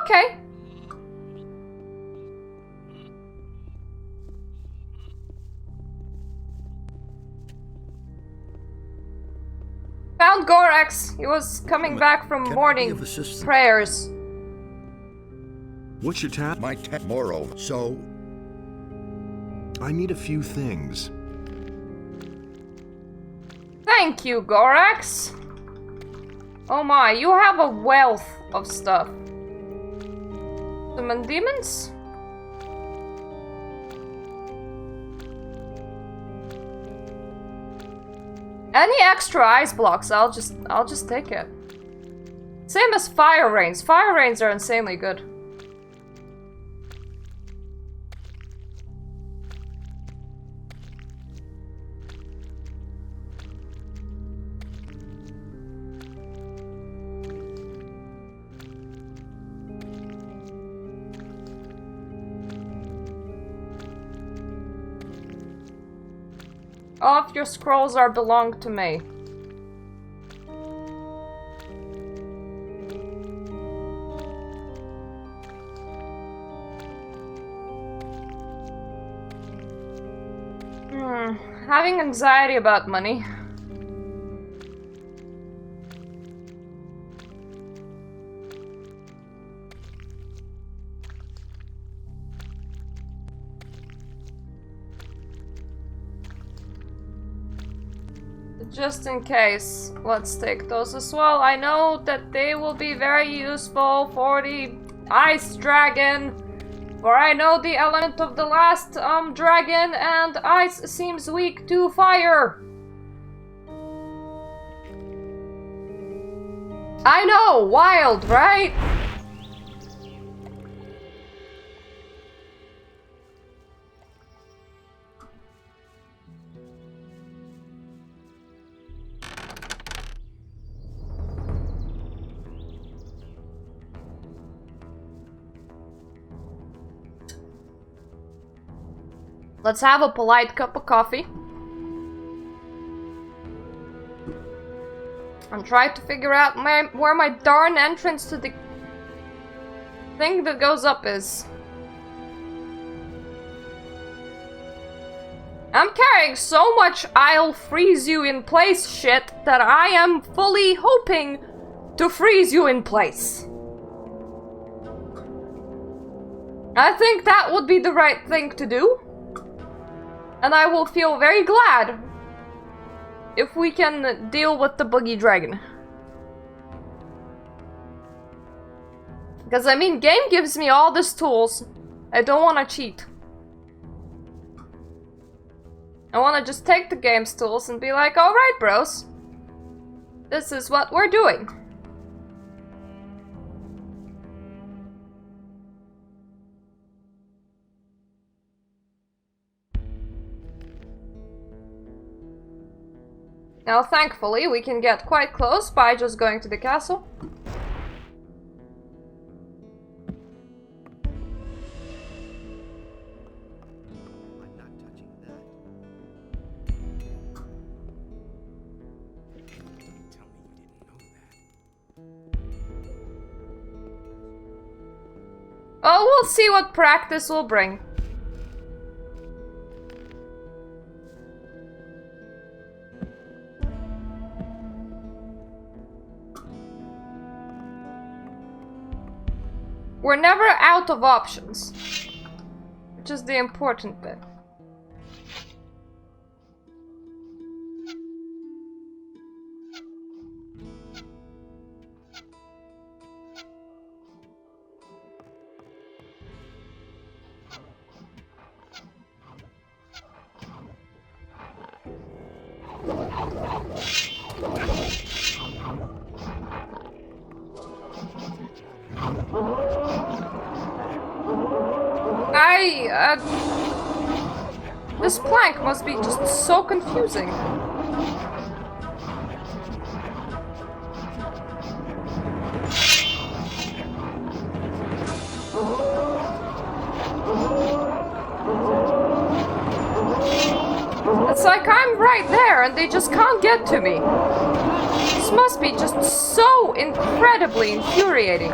Okay. Found Gorax. He was coming back from morning prayers. What's your task? My moreover. So? I need a few things. Thank you, Gorax. Oh my, you have a wealth of stuff. Summon demons? Any extra ice blocks, I'll just take it. Same as fire rains. Fire rains are insanely good. All of your scrolls are belong to me. having anxiety about money. Just in case, let's take those as well. I know that they will be very useful for the ice dragon, for I know the element of the last dragon, and ice seems weak to fire. I know, wild, right? Let's have a polite cup of coffee. And try to figure out where my darn entrance to the thing that goes up is. I'm carrying so much I'll freeze you in place shit that I am fully hoping to freeze you in place. I think that would be the right thing to do. And I will feel very glad if we can deal with the boogie dragon. Because I mean, game gives me all these tools. I don't want to cheat. I want to just take the game's tools and be like, alright bros, this is what we're doing. Now, thankfully, we can get quite close by just going to the castle. I'm not touching that. Tell me you didn't know that. Oh, we'll see what practice will bring. We're never out of options, which is the important bit. This plank must be just so confusing. It's like I'm right there and they just can't get to me. This must be just so incredibly infuriating.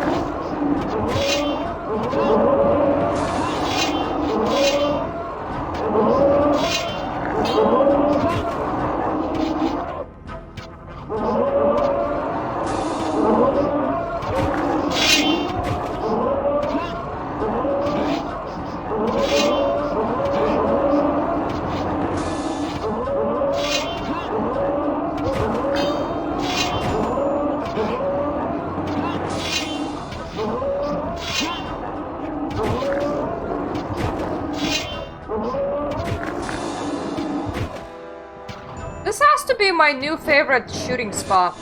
This has to be my new favorite shooting spot.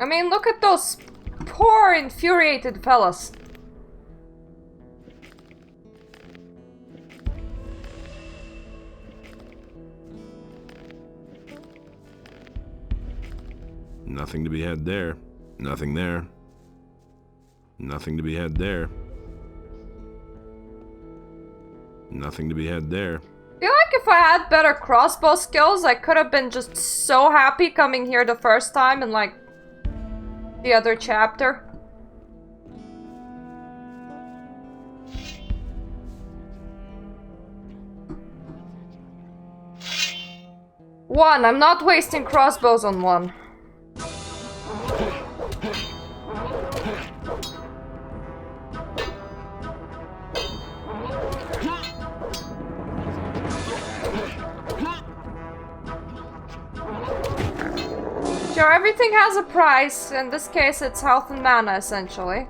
I mean, look at those poor infuriated fellas. Nothing to be had there. Nothing there. Nothing to be had there. Nothing to be had there. I feel like if I had better crossbow skills, I could have been just so happy coming here the first time in, like, the other chapter. One. I'm not wasting crossbows on one. Sure, everything has a price. In this case, it's health and mana, essentially.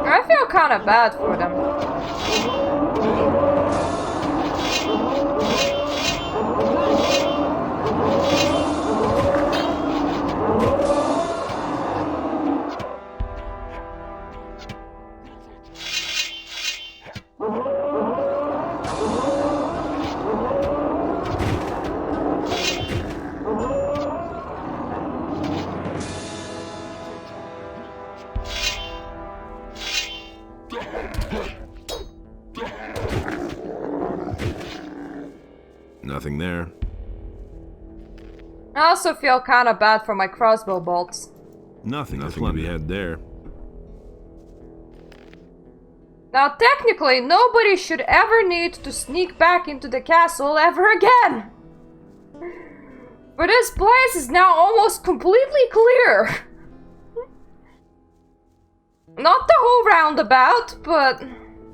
I feel kind of bad for them. Nothing there. I also feel kind of bad for my crossbow bolts. Nothing to be had there. Now, technically, nobody should ever need to sneak back into the castle ever again. For this place is now almost completely clear. Not the whole roundabout, but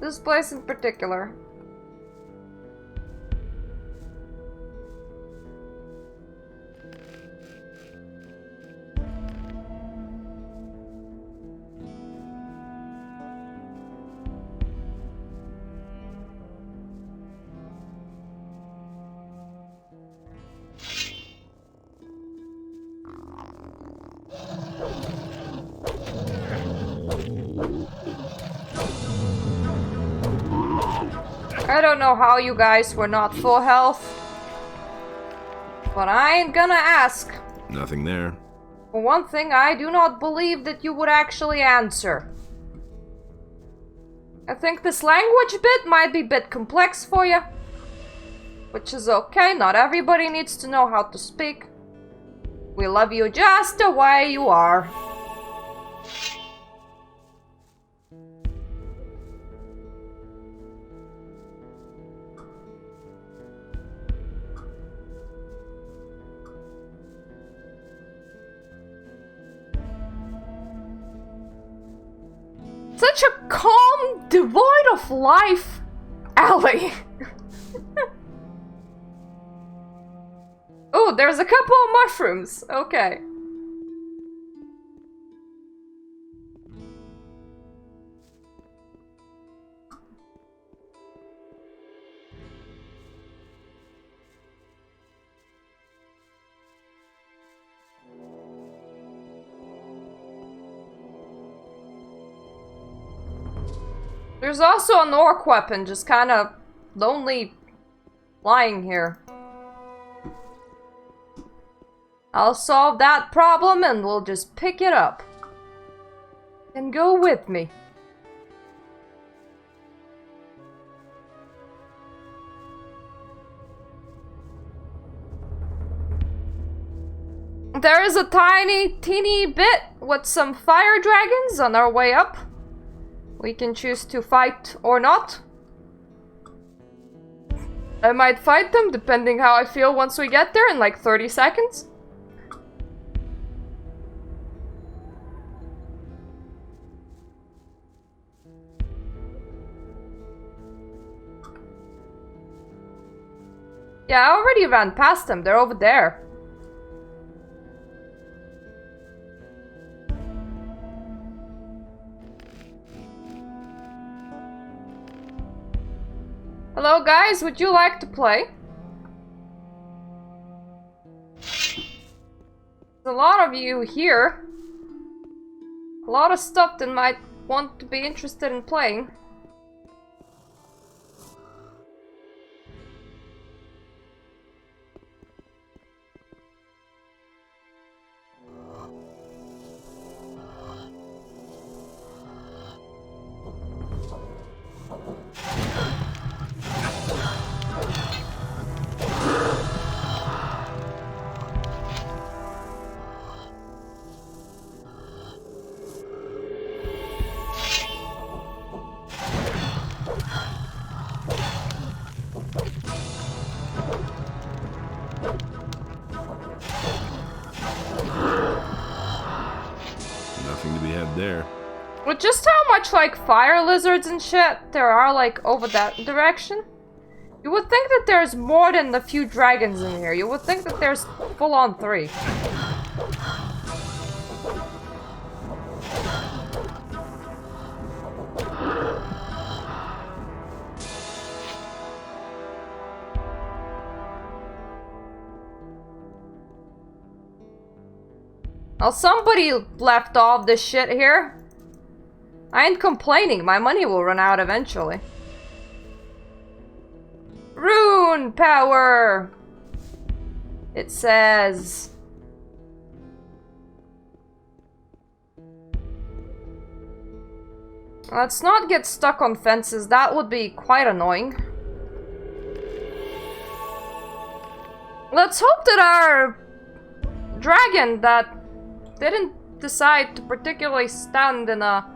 this place in particular. I don't know how you guys were not full health, but I ain't gonna ask. Nothing there. For one thing, I do not believe that you would actually answer. I think this language bit might be a bit complex for you, which is okay. Not everybody needs to know how to speak. We love you just the way you are. Such a calm, devoid of life alley. Oh, there's a couple of mushrooms. Okay. There's also an orc weapon, just kind of lonely lying here. I'll solve that problem and we'll just pick it up. And go with me. There is a teeny bit with some fire dragons on our way up. We can choose to fight or not. I might fight them depending how I feel once we get there in like 30 seconds. Yeah, I already ran past them. They're over there. Hello guys, would you like to play? There's a lot of you here. A lot of stuff that might want to be interested in playing. there. With just how much, like, fire lizards and shit there are, like, over that direction, you would think that there's more than a few dragons in here. You would think that there's full-on 3. Well, somebody left off this shit here. I ain't complaining. My money will run out eventually. Rune power! It says... Let's not get stuck on fences. That would be quite annoying. Let's hope that our dragon that didn't decide to particularly stand in a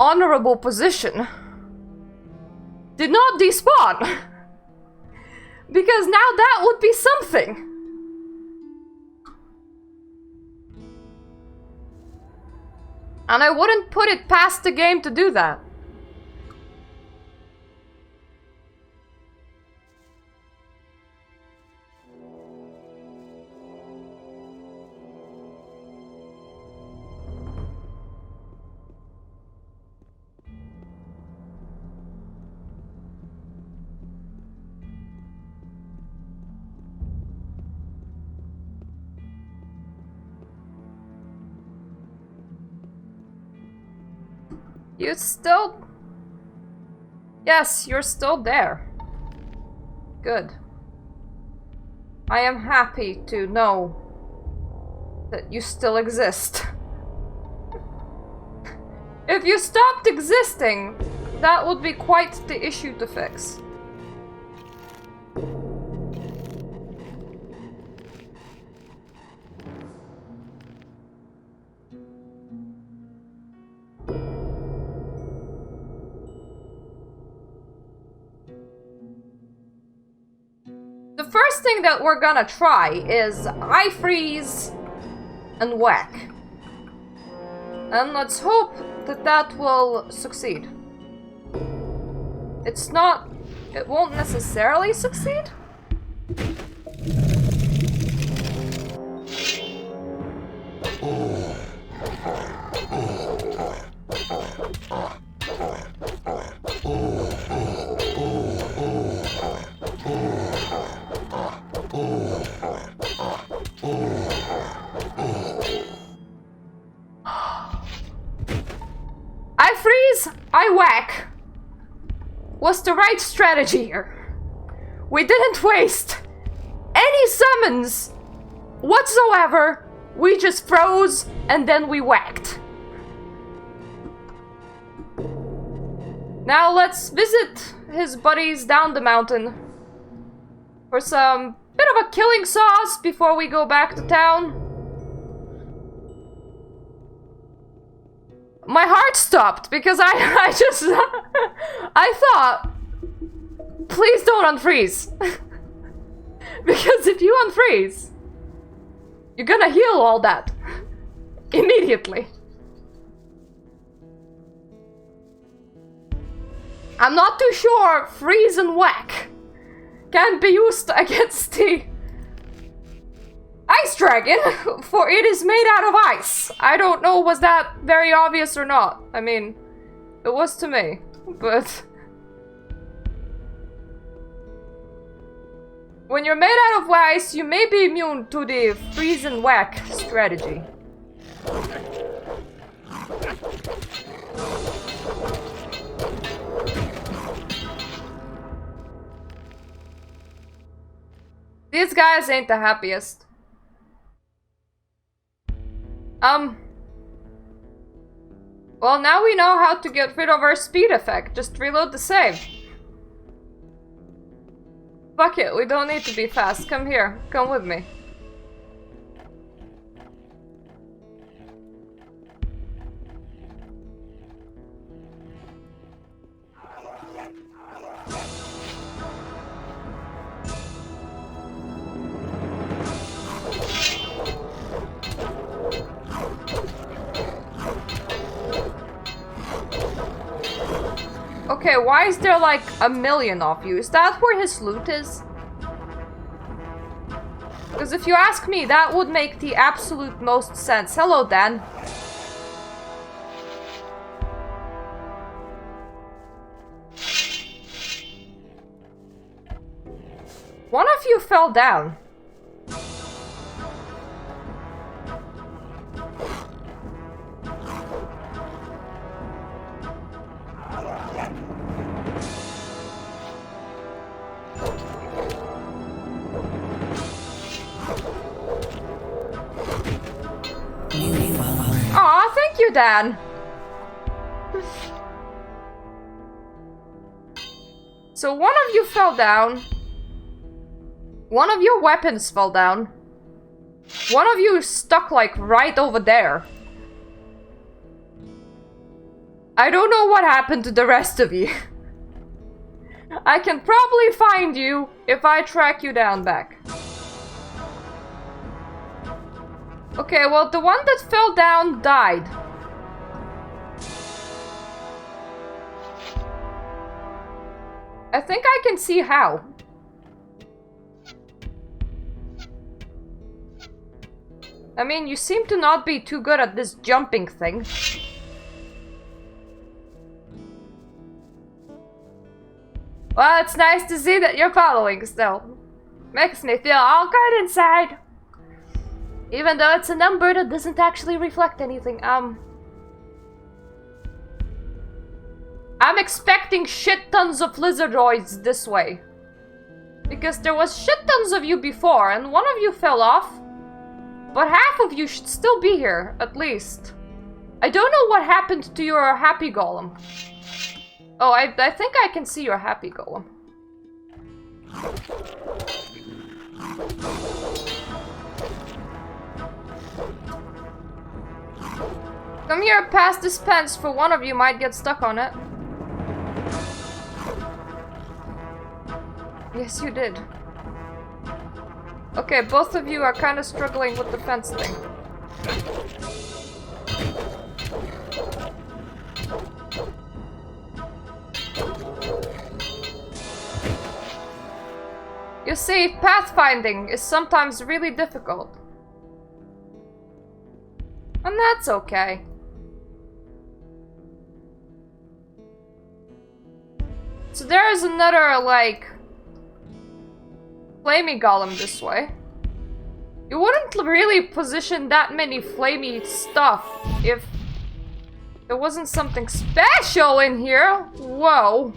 honorable position did not despawn. Because now that would be something. And I wouldn't put it past the game to do that. You still... Yes, you're still there. Good. I am happy to know that you still exist. If you stopped existing, that would be quite the issue to fix. The first thing that we're gonna try is eye freeze and whack. And let's hope that that will succeed. It's not... It won't necessarily succeed? I freeze, I whack was the right strategy here. We didn't waste any summons whatsoever. We just froze and then we whacked. Now let's visit his buddies down the mountain for some bit of a killing sauce before we go back to town. My heart stopped because I just... I thought, please don't unfreeze. Because if you unfreeze, you're gonna heal all that immediately. I'm not too sure freeze and whack can be used against the ice dragon, for it is made out of ice. I don't know, was that very obvious or not? I mean, it was to me, but... When you're made out of ice, you may be immune to the freeze and whack strategy. These guys ain't the happiest. Well, now we know how to get rid of our speed effect. Just reload the save. Fuck it, we don't need to be fast. Come here, come with me. Okay, why is there like a million of you? Is that where his loot is? Because if you ask me, that would make the absolute most sense. Hello, Dan. One of you fell down. Aw, thank you, Dan. So one of you fell down. One of your weapons fell down. One of you is stuck like right over there. I don't know what happened to the rest of you. I can probably find you if I track you down back. Okay, well, the one that fell down died. I think I can see how. I mean, you seem to not be too good at this jumping thing. Well, it's nice to see that you're following still. Makes me feel all good inside. Even though it's a number that doesn't actually reflect anything. I'm expecting shit tons of lizardoids this way. Because there was shit tons of you before, and one of you fell off. But half of you should still be here, at least. I don't know what happened to your happy golem. Oh, I think I can see your happy golem. Come here past this fence, for one of you might get stuck on it. Yes, you did. Okay, both of you are kind of struggling with the fence thing. You see, pathfinding is sometimes really difficult. And that's okay. So there is another, like, flamey golem this way. You wouldn't really position that many flamey stuff if there wasn't something special in here. Whoa.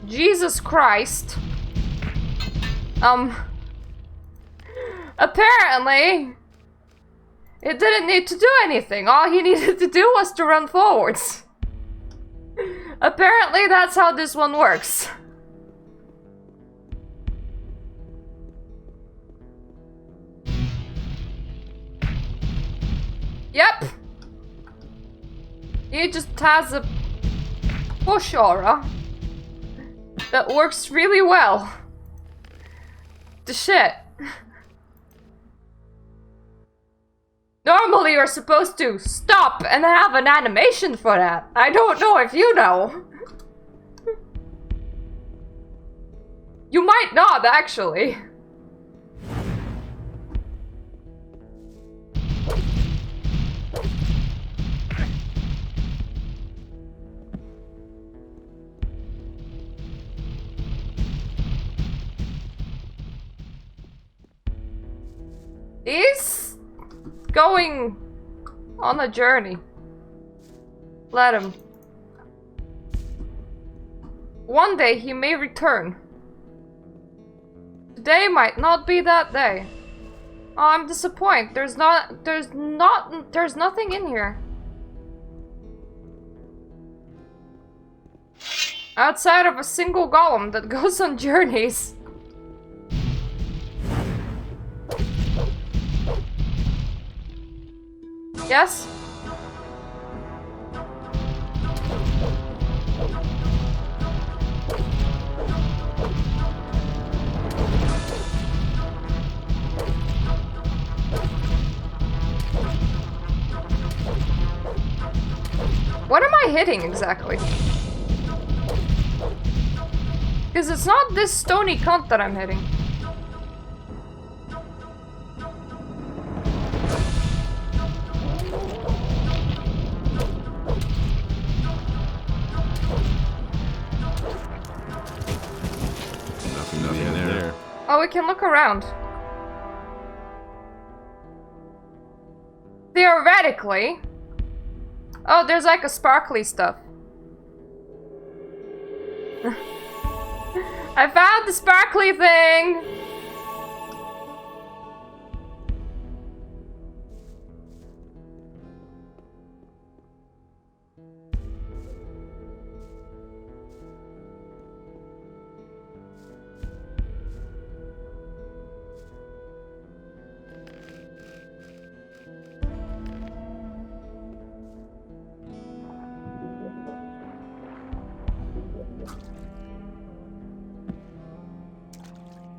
Jesus Christ. Apparently, it didn't need to do anything. All he needed to do was to run forwards. Apparently, that's how this one works. Yep. He just has a push aura that works really well. The shit. Normally you're supposed to stop and have an animation for that. I don't know if you know. You might not, actually. He's going on a journey. Let him. One day he may return. Today might not be that day. Oh, I'm disappointed. There's nothing in here. Outside of a single golem that goes on journeys. Yes? What am I hitting exactly? Because it's not this stony cunt that I'm hitting. Nothing there. Oh, we can look around. Theoretically. Oh, there's like a sparkly stuff. I found the sparkly thing!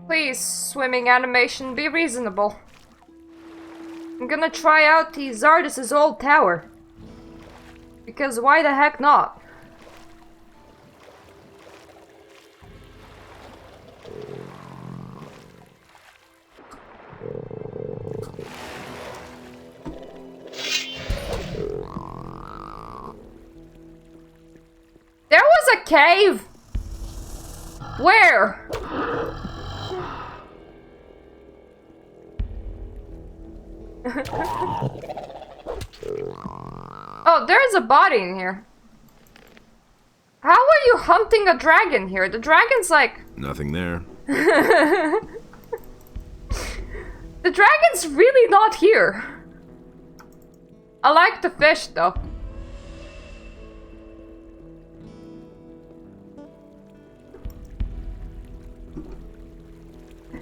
Please, swimming animation, be reasonable. I'm gonna try out the Zardis' old tower. Because why the heck not? There was a cave! Where? Oh, there's a body in here. How are you hunting a dragon here? The dragon's like... Nothing there. The dragon's really not here. I like the fish though.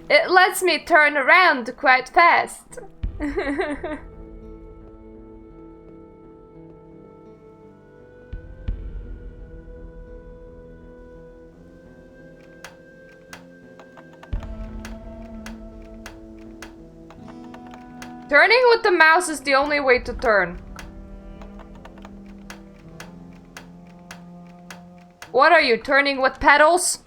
It lets me turn around quite fast. Turning with the mouse is the only way to turn. What are you, turning with pedals?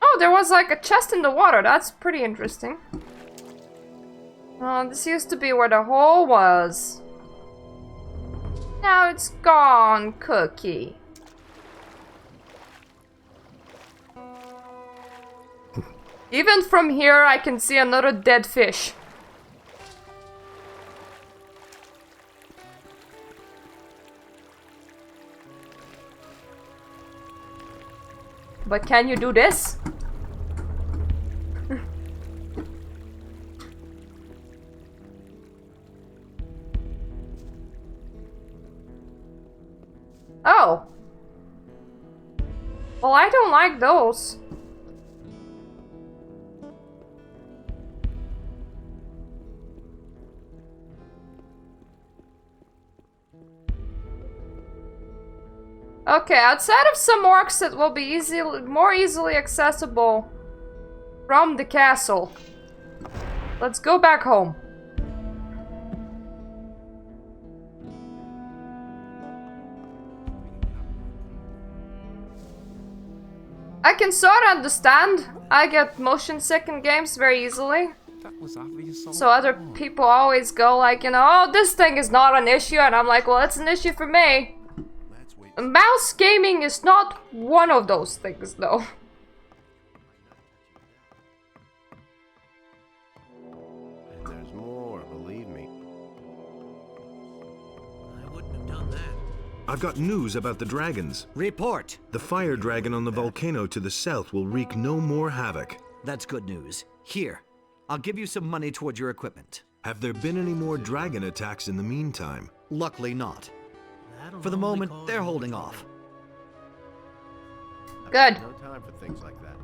Oh, there was like a chest in the water. That's pretty interesting. Oh, this used to be where the hole was. Now it's gone, Cookie. Even from here, I can see another dead fish. But can you do this? Oh. Well, I don't like those. Okay, outside of some orcs that will be more easily accessible from the castle. Let's go back home. I can sort of understand. I get motion sick in games very easily. So other people always go like, you know, oh, this thing is not an issue. And I'm like, well, it's an issue for me. Mouse gaming is not one of those things, though. And there's more, believe me. I wouldn't have done that. I've got news about the dragons. Report. The fire dragon on the volcano to the south will wreak no more havoc. That's good news. Here, I'll give you some money towards your equipment. Have there been any more dragon attacks in the meantime? Luckily not. For the moment, they're holding off. Good. No time for things like that.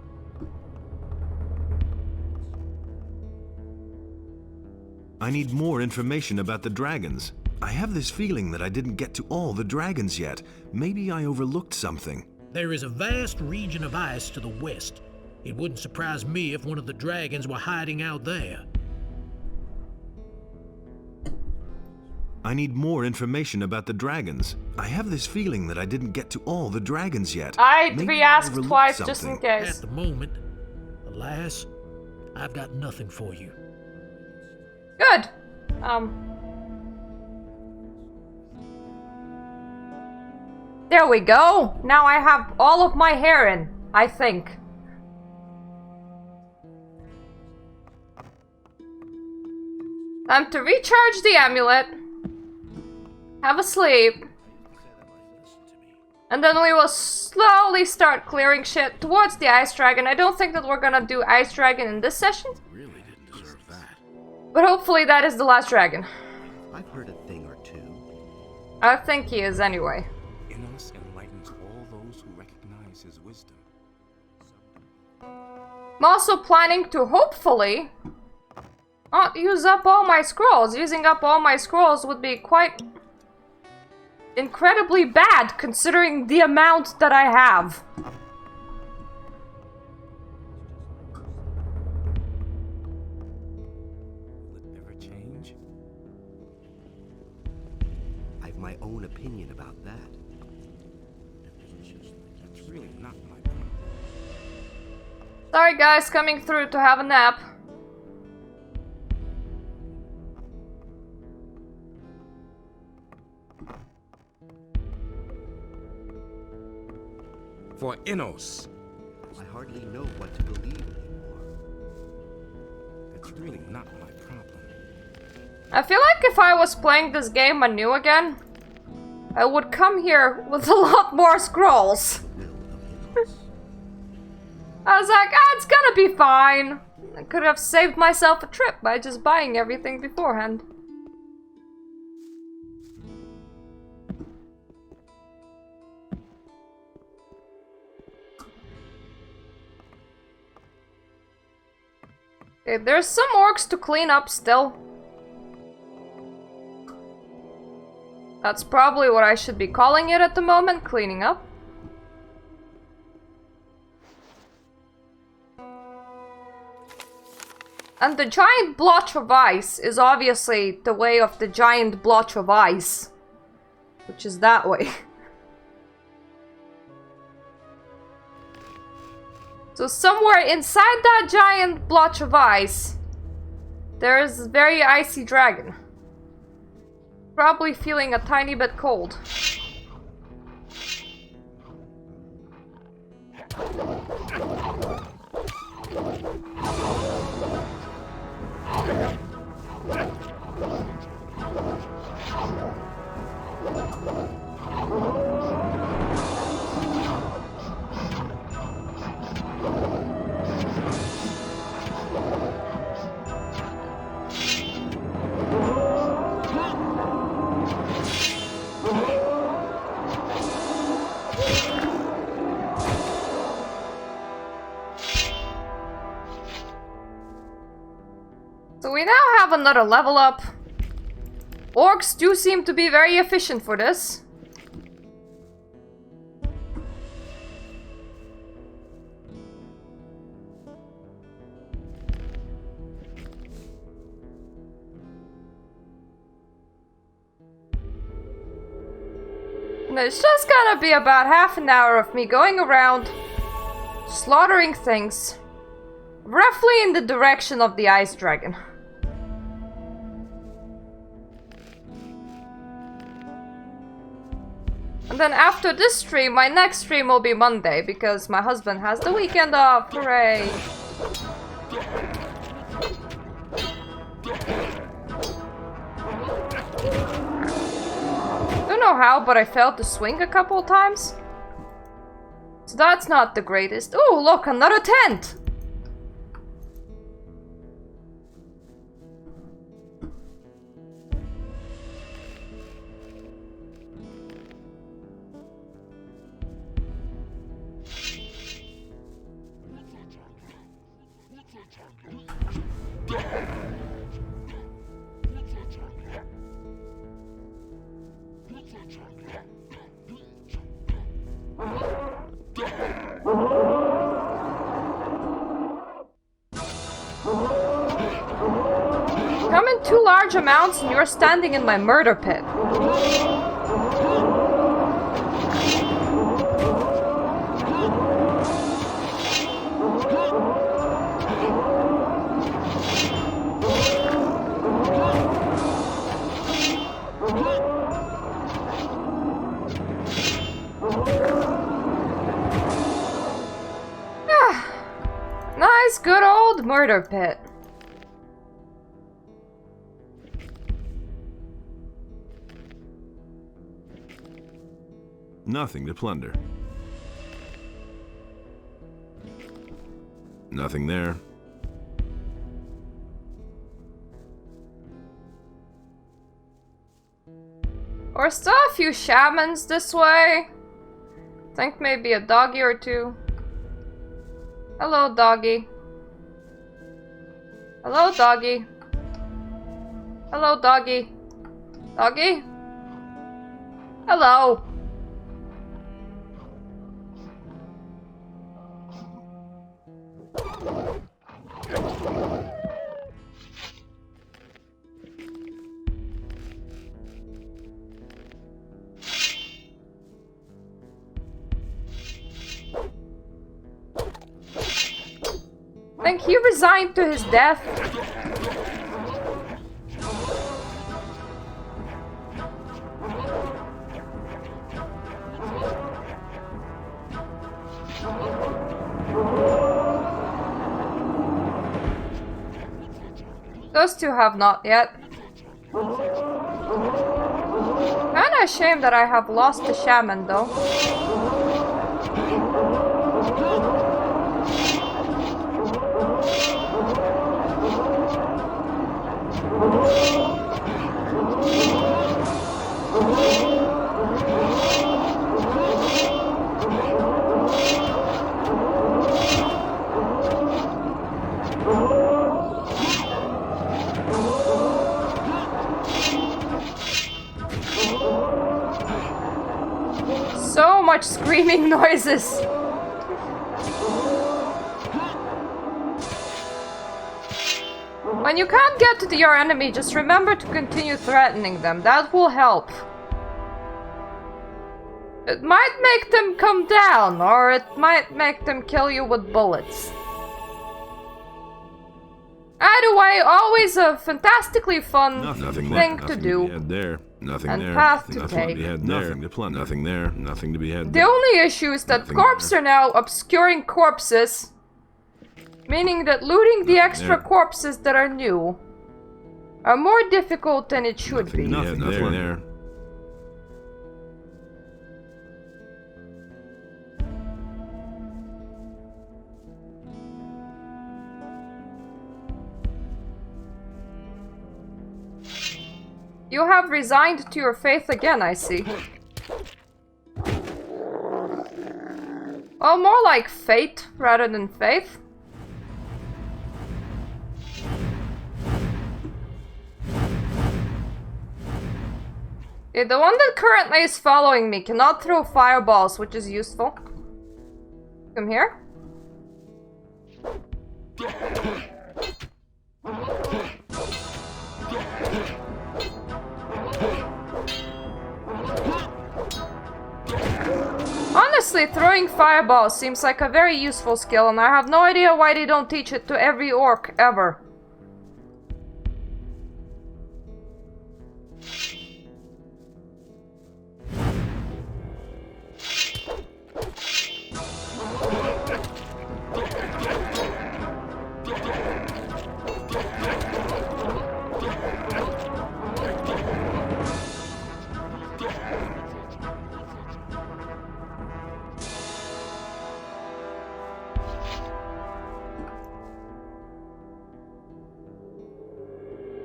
I need more information about the dragons. I have this feeling that I didn't get to all the dragons yet. Maybe I overlooked something. There is a vast region of ice to the west. It wouldn't surprise me if one of the dragons were hiding out there. I need more information about the dragons. I have this feeling that I didn't get to all the dragons yet. I'd Maybe be I asked overlooked twice just in something. case. At the moment, alas, I've got nothing for you. Good. There we go. Now I have all of my hair in, I think. Time to recharge the amulet. Have a sleep. And then we will slowly start clearing shit towards the Ice Dragon. I don't think that we're gonna do Ice Dragon in this session. Really didn't deserve that. But hopefully that is the last dragon. I've heard a thing or two. I think he is anyway. In us enlightens all those who recognize his wisdom. I'm also planning to hopefully not use up all my scrolls. Using up all my scrolls would be quite incredibly bad considering the amount that I have. Will it ever change? I've my own opinion about that. That's really not my problem. Sorry guys, coming through to have a nap. For Innos. I hardly know what to believe anymore. It's really not my problem. I feel like if I was playing this game anew again, I would come here with a lot more scrolls. I was like, ah, it's gonna be fine. I could have saved myself a trip by just buying everything beforehand. Okay, there's some orcs to clean up still. That's probably what I should be calling it at the moment, cleaning up. And the giant blotch of ice is obviously the way of the giant blotch of ice, which is that way. So somewhere inside that giant blotch of ice, there is a very icy dragon. Probably feeling a tiny bit cold. So we now have another level up. Orcs do seem to be very efficient for this. And it's just gonna be about half an hour of me going around slaughtering things roughly in the direction of the Ice Dragon. And then after this stream, my next stream will be Monday, because my husband has the weekend off. Hooray! Don't know how, but I failed to swing a couple of times. So that's not the greatest. Oh, look, another tent! two large amounts and you're standing in my murder pit. Nice, good old murder pit. Nothing to plunder. Nothing there. Or still a few shamans this way. Think maybe a doggy or two. Hello, doggy. Hello, doggy. Hello, doggy. Doggy? Hello. I think he resigned to his death. Those two have not yet. Kinda ashamed that I have lost the shaman though. So much screaming noises. When you can't get to your enemy, just remember to continue threatening them. That will help. It might make them come down, or it might make them kill you with bullets. Either way, always a fantastically fun thing to do. Nothing and there. path to Nothing take. to be had there. Nothing to plunder. Nothing there. Nothing to be had The there. only issue is that corpses are now obscuring corpses, meaning that looting the extra corpses that are new are more difficult than it should be. Nothing there. You have resigned to your faith again, I see. Well, more like fate rather than faith. Okay, the one that currently is following me cannot throw fireballs, which is useful. Come here. Honestly, throwing fireballs seems like a very useful skill, and I have no idea why they don't teach it to every orc ever.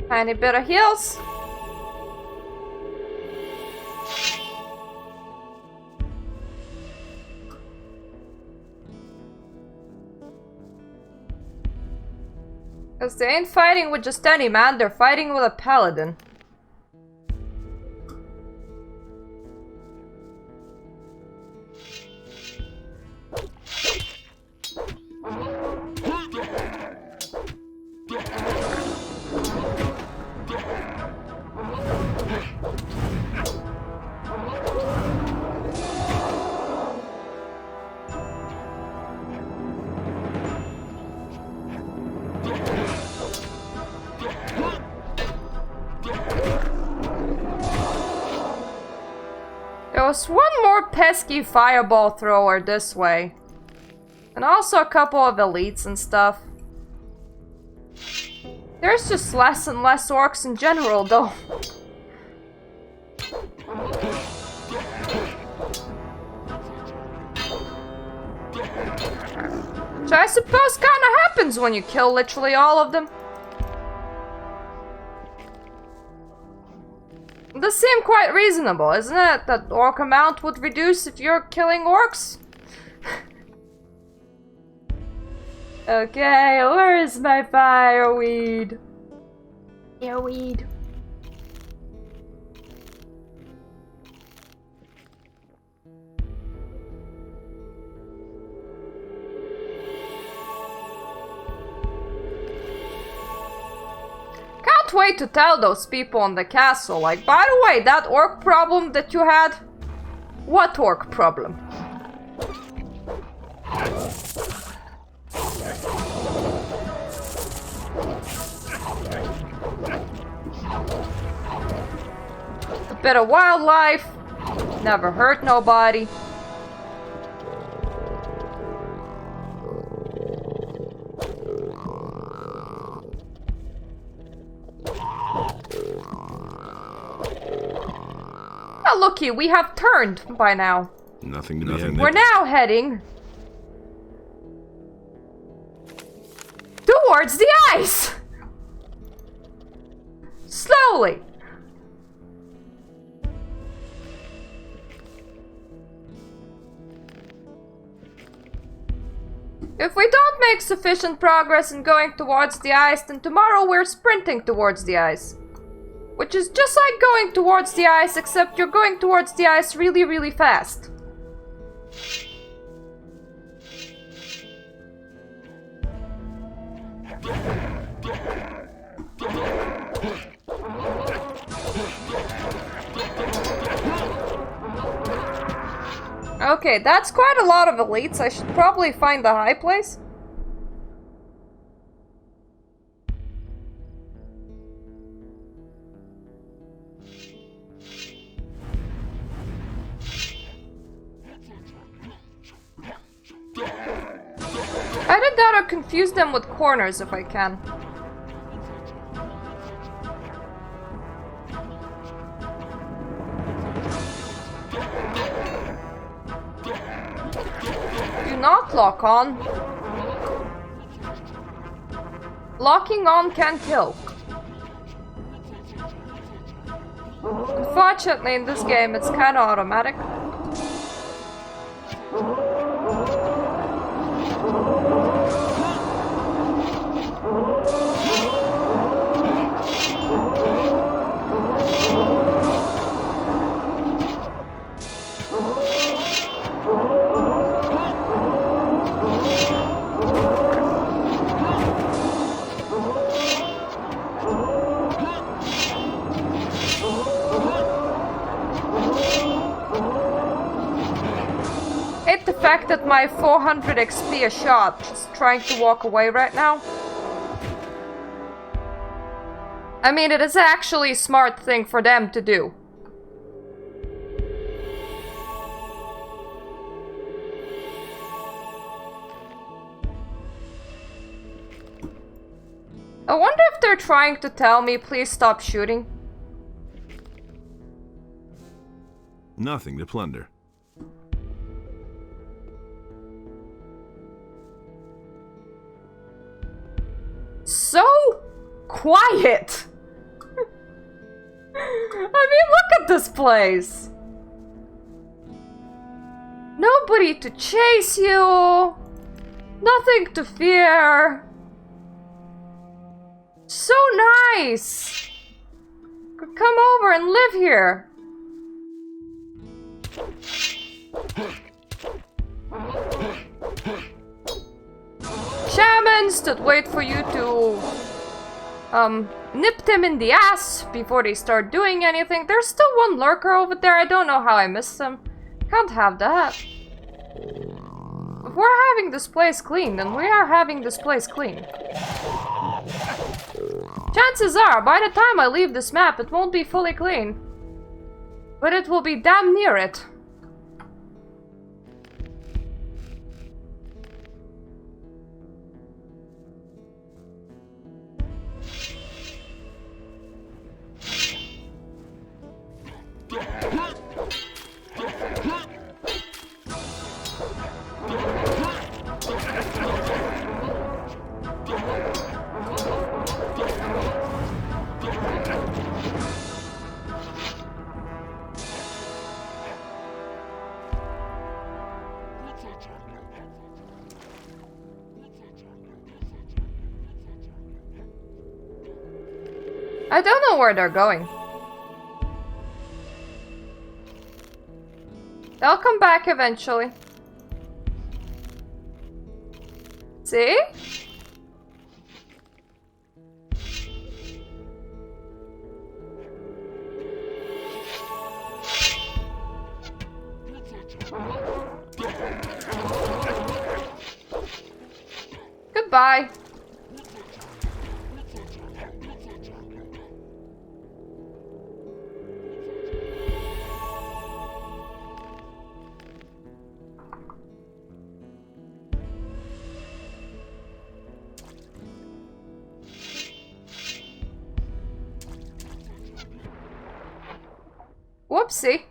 Tiny bit of heals. Because they ain't fighting with just any man, they're fighting with a paladin. was one more pesky fireball thrower this way. And also a couple of elites and stuff. There's just less and less orcs in general, though. Which I suppose kinda happens when you kill literally all of them. This seems quite reasonable, isn't it? That orc amount would reduce if you're killing orcs? Okay, where is my fireweed? Fireweed. Can't wait to tell those people in the castle, like, by the way, that orc problem that you had? What orc problem? A bit of wildlife, never hurt nobody. Oh, looky, we have turned by now. Nothing to be. We're now heading towards the ice. Slowly. If we don't make sufficient progress in going towards the ice, then tomorrow we're sprinting towards the ice. Which is just like going towards the ice, except you're going towards the ice really, really fast. Okay, that's quite a lot of elites. I should probably find the high place. Either that or confuse them with corners if I can. Do not lock on. Locking on can kill. Unfortunately, in this game, it's kind of automatic. Hate the fact that my 400 XP a shot, just trying to walk away right now. I mean, it is actually a smart thing for them to do. I wonder if they're trying to tell me, please stop shooting. Nothing to plunder. So quiet. I mean, look at this place. Nobody to chase you. Nothing to fear. So nice. Could come over and live here. Shamans that wait for you to nip them in the ass before they start doing anything. There's still one lurker over there. I don't know how I missed them. Can't have that. If we're having this place clean, then we are having this place clean. Chances are, by the time I leave this map, it won't be fully clean. But it will be damn near it. I don't know where they're going. They'll come back eventually. See? Goodbye. Whoopsie.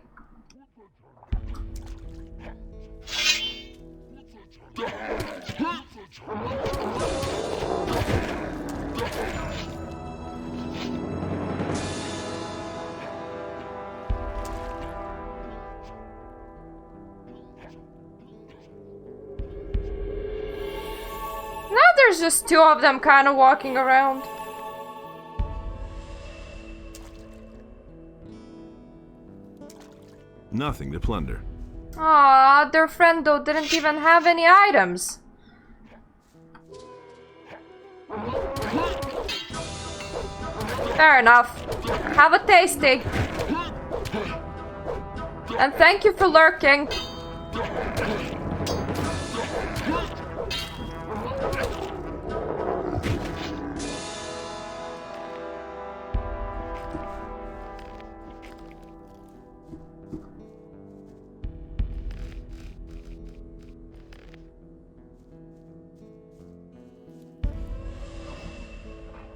Now there's just two of them kind of walking around. Nothing to plunder. Aw, their friend though didn't even have any items. Fair enough. Have a tasty. And thank you for lurking.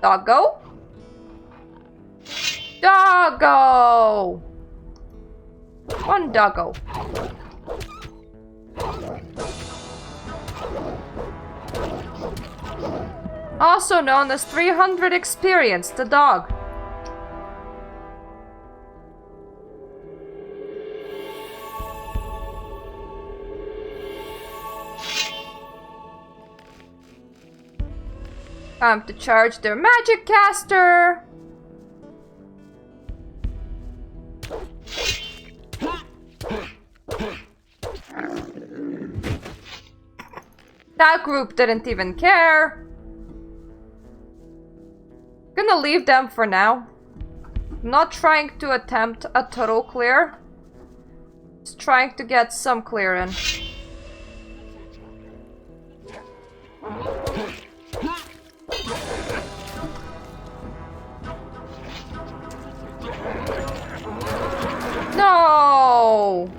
Doggo? Doggo! One doggo. Also known as 300 experience, the dog. Time to charge their magic caster. That group didn't even care. Gonna leave them for now. I'm not trying to attempt a total clear. Just trying to get some clear in. No!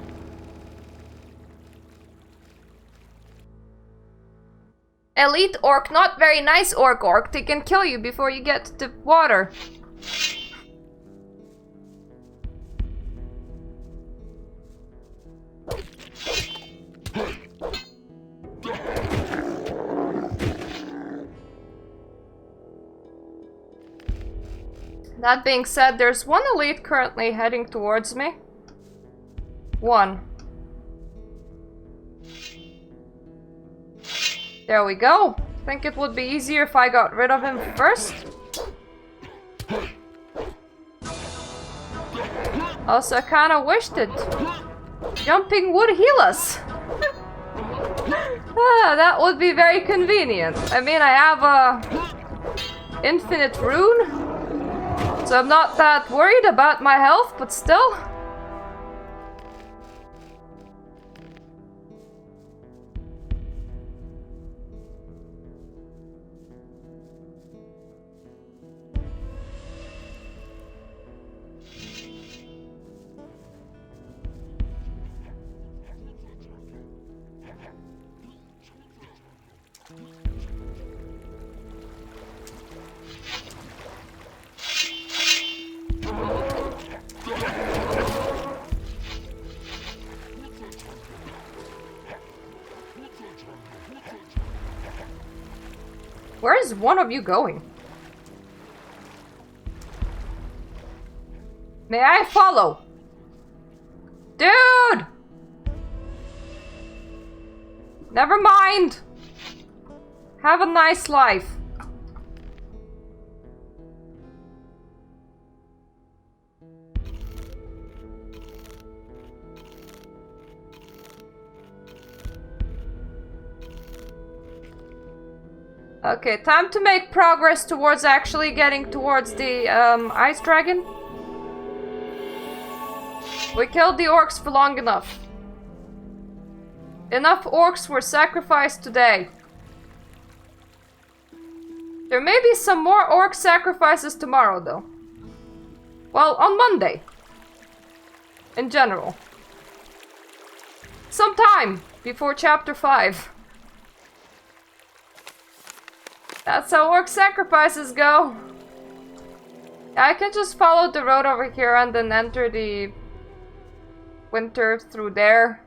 Elite orc, not very nice orc. They can kill you before you get to the water. That being said, there's one elite currently heading towards me. One. There we go. Think it would be easier if I got rid of him first. Also, I kinda wish that jumping would heal us. That would be very convenient. I mean, I have a infinite rune, so I'm not that worried about my health, but still. Where is one of you going? May I follow? Dude! Never mind. Have a nice life. Okay, time to make progress towards actually getting towards the ice dragon. We killed the orcs for long enough. Enough orcs were sacrificed today. There may be some more orc sacrifices tomorrow, though. Well, on Monday. In general. Sometime before chapter 5. That's how orc sacrifices go. I can just follow the road over here and then enter the winter through there.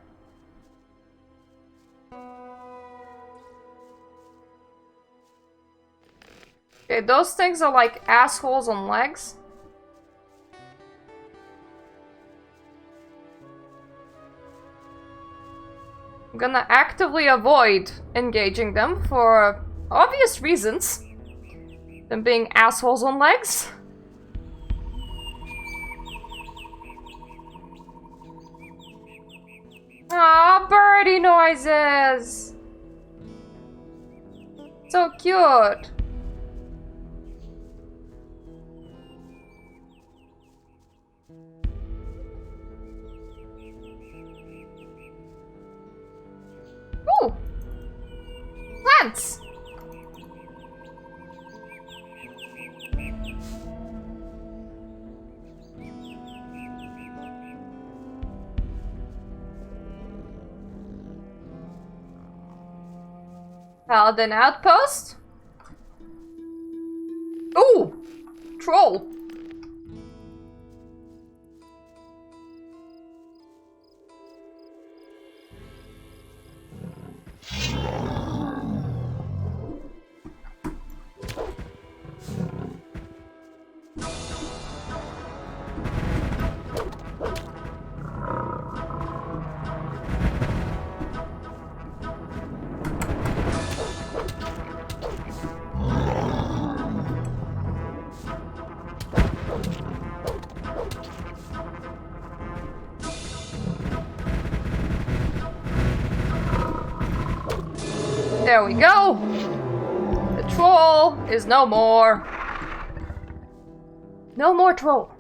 Okay, those things are like assholes on legs. I'm gonna actively avoid engaging them for obvious reasons. Them being assholes on legs. Aw, birdie noises! So cute! Ooh! Plants! Paladin outpost? Ooh! Troll! There we go! The troll is no more. No more troll.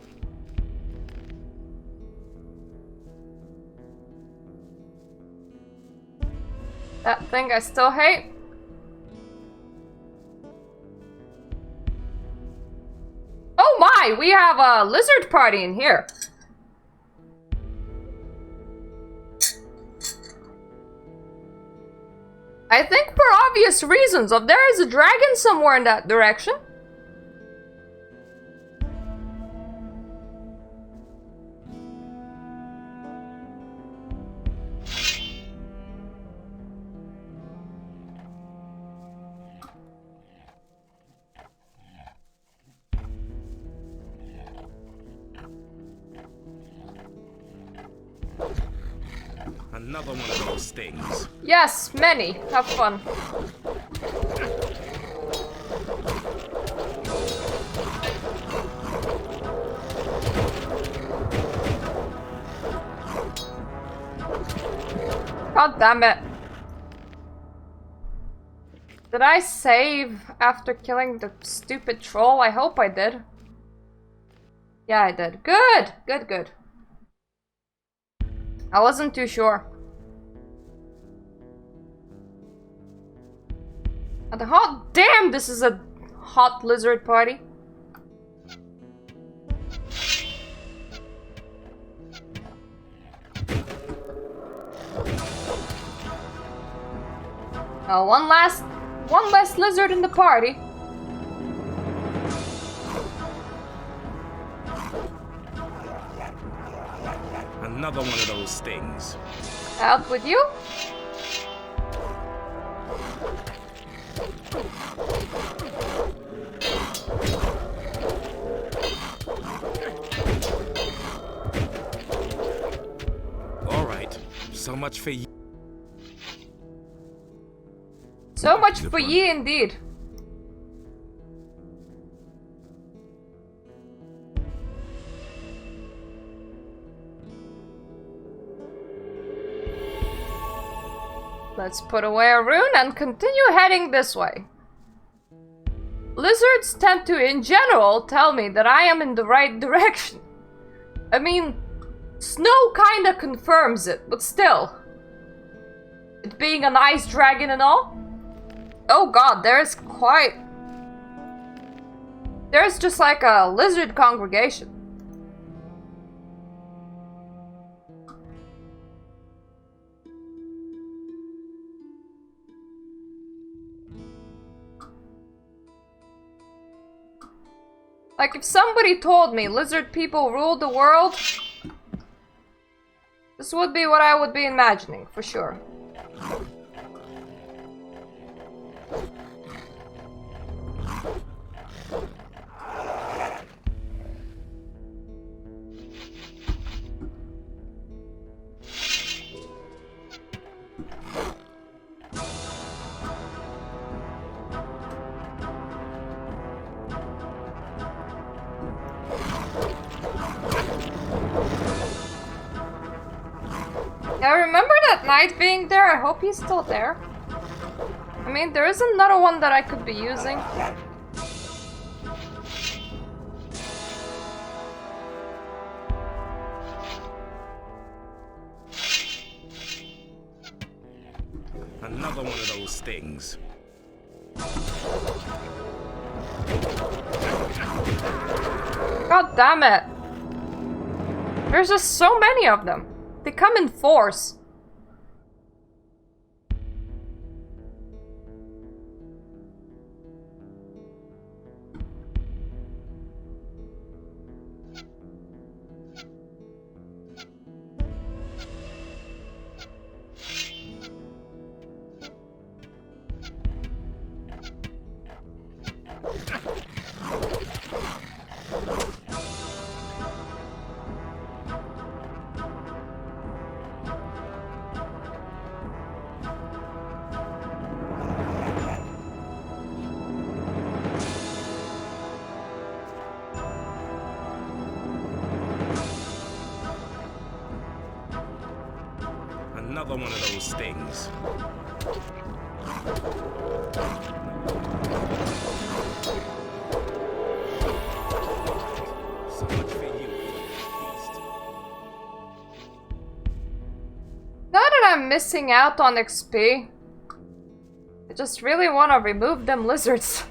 That thing I still hate. Oh my! We have a lizard party in here. I think for obvious reasons, if there is a dragon somewhere in that direction. Another one of those things. Yes, many. Have fun. God damn it. Did I save after killing the stupid troll? I hope I did. Yeah, I did. Good! Good, good. I wasn't too sure. And hot damn, this is a hot lizard party. Oh, one less lizard in the party. Another one of those things. Out with you. All right. So much for you. So much for ye indeed. Let's put away a rune and continue heading this way. lizards tend to, in general, tell me that I am in the right direction. I mean, snow kinda confirms it, but still. It being an ice dragon and all. Oh god, there's just like a lizard congregation. Like, if somebody told me lizard people rule the world, this would be what I would be imagining, for sure. I remember that knight being there. I hope he's still there. I mean, there is another one that I could be using. Another one of those things. God damn it. There's just so many of them. They come in force. Another one of those things. So much for you, beast. Now that I'm missing out on XP, I just really want to remove them lizards.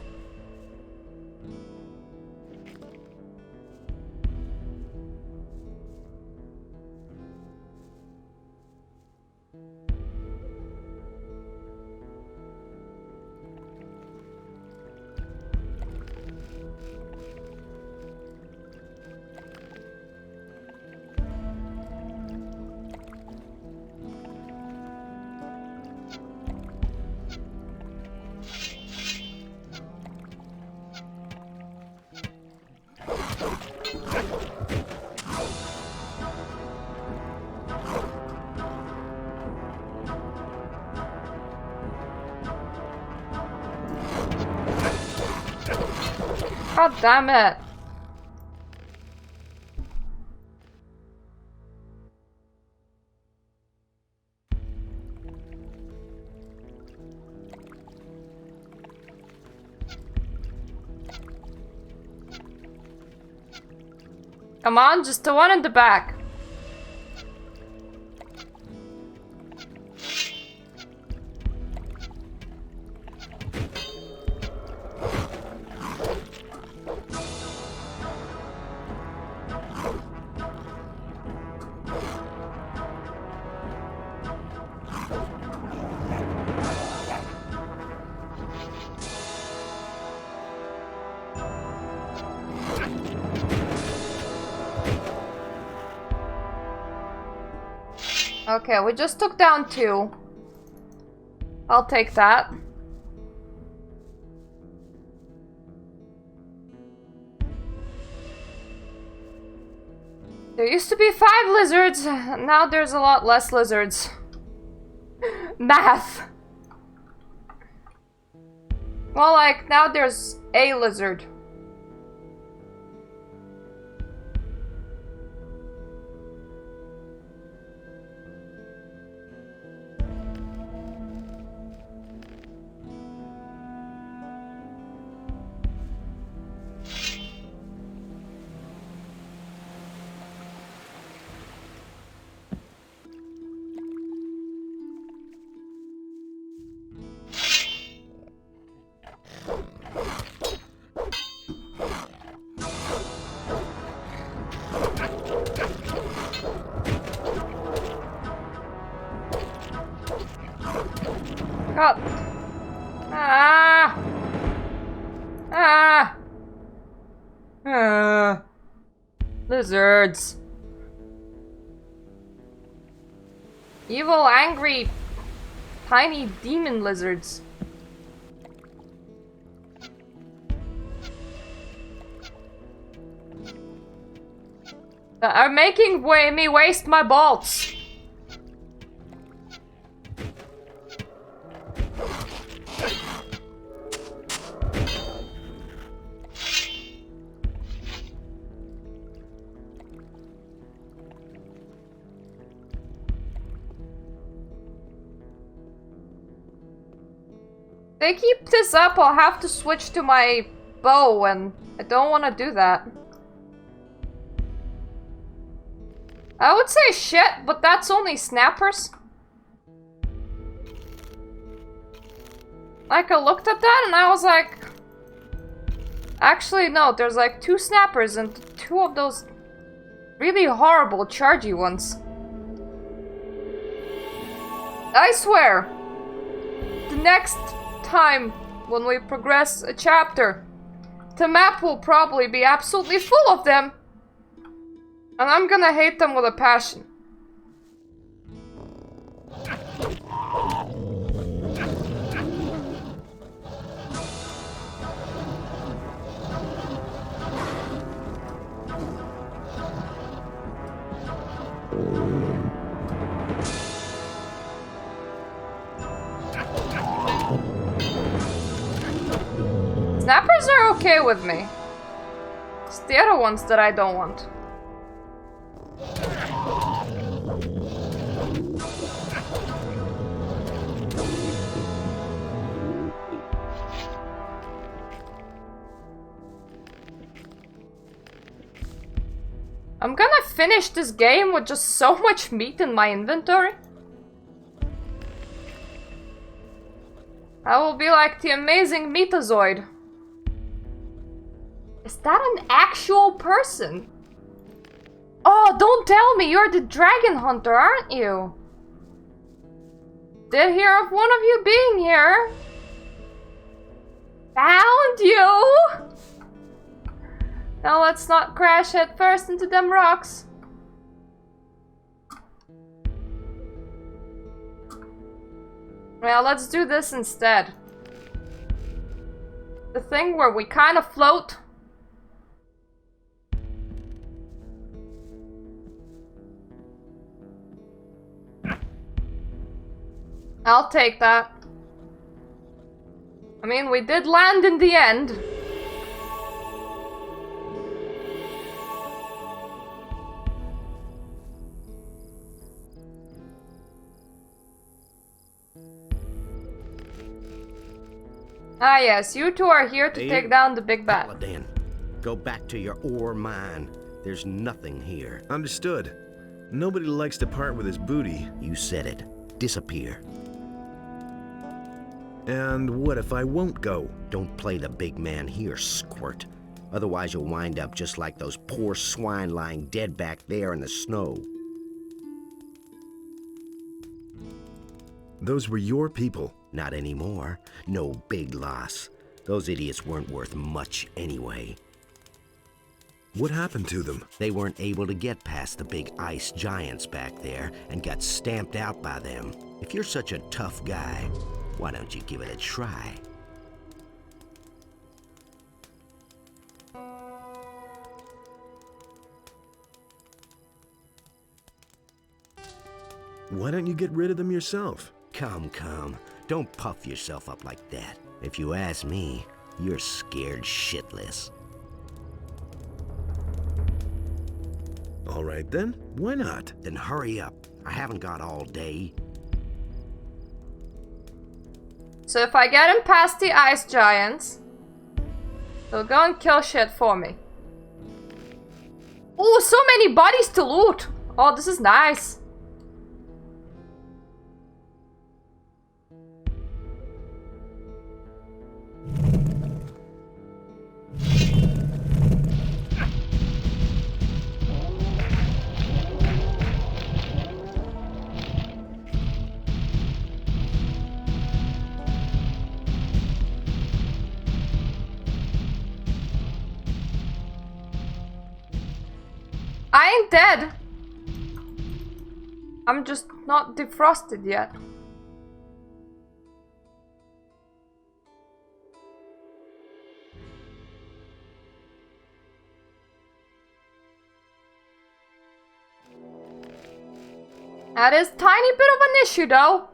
God damn it. Come on, just the one in the back. Okay, we just took down 2. I'll take that. There used to be 5 lizards, now there's a lot less lizards. Math! Well, like, now there's a lizard. God. Ah! Ah! Ah! Lizards. Evil, angry, tiny demon lizards. Are making me waste my bolts. They keep this up, I'll have to switch to my bow, and I don't want to do that. I would say shit, but that's only snappers. Like, I looked at that and I was like... Actually, no, there's like 2 snappers and 2 of those really horrible chargy ones. I swear, the next time when we progress a chapter, the map will probably be absolutely full of them. And I'm gonna hate them with a passion. Snappers are okay with me. It's the other ones that I don't want. I'm gonna finish this game with just so much meat in my inventory. I will be like the amazing Metazoid. Is that an actual person? Oh, don't tell me you're the dragon hunter, aren't you? Did hear of one of you being here. Found you! Now let's not crash head first into them rocks. Well, let's do this instead. The thing where we kind of float. I'll take that. I mean, we did land in the end. Ah yes, you two are here to take down the big bat. Paladin, go back to your ore mine. There's nothing here. Understood. Nobody likes to part with his booty. You said it. Disappear. And what if I won't go? Don't play the big man here, squirt. Otherwise you'll wind up just like those poor swine lying dead back there in the snow. Those were your people. Not anymore. No big loss. Those idiots weren't worth much anyway. What happened to them? They weren't able to get past the big ice giants back there and got stamped out by them. If you're such a tough guy, why don't you give it a try? Why don't you get rid of them yourself? Come, come. Don't puff yourself up like that. If you ask me, you're scared shitless. All right then, why not? Then hurry up. I haven't got all day. So if I get him past the ice giants, they'll go and kill shit for me. Oh, so many bodies to loot. Oh, this is nice. I ain't dead. I'm just not defrosted yet. That is a tiny bit of an issue though.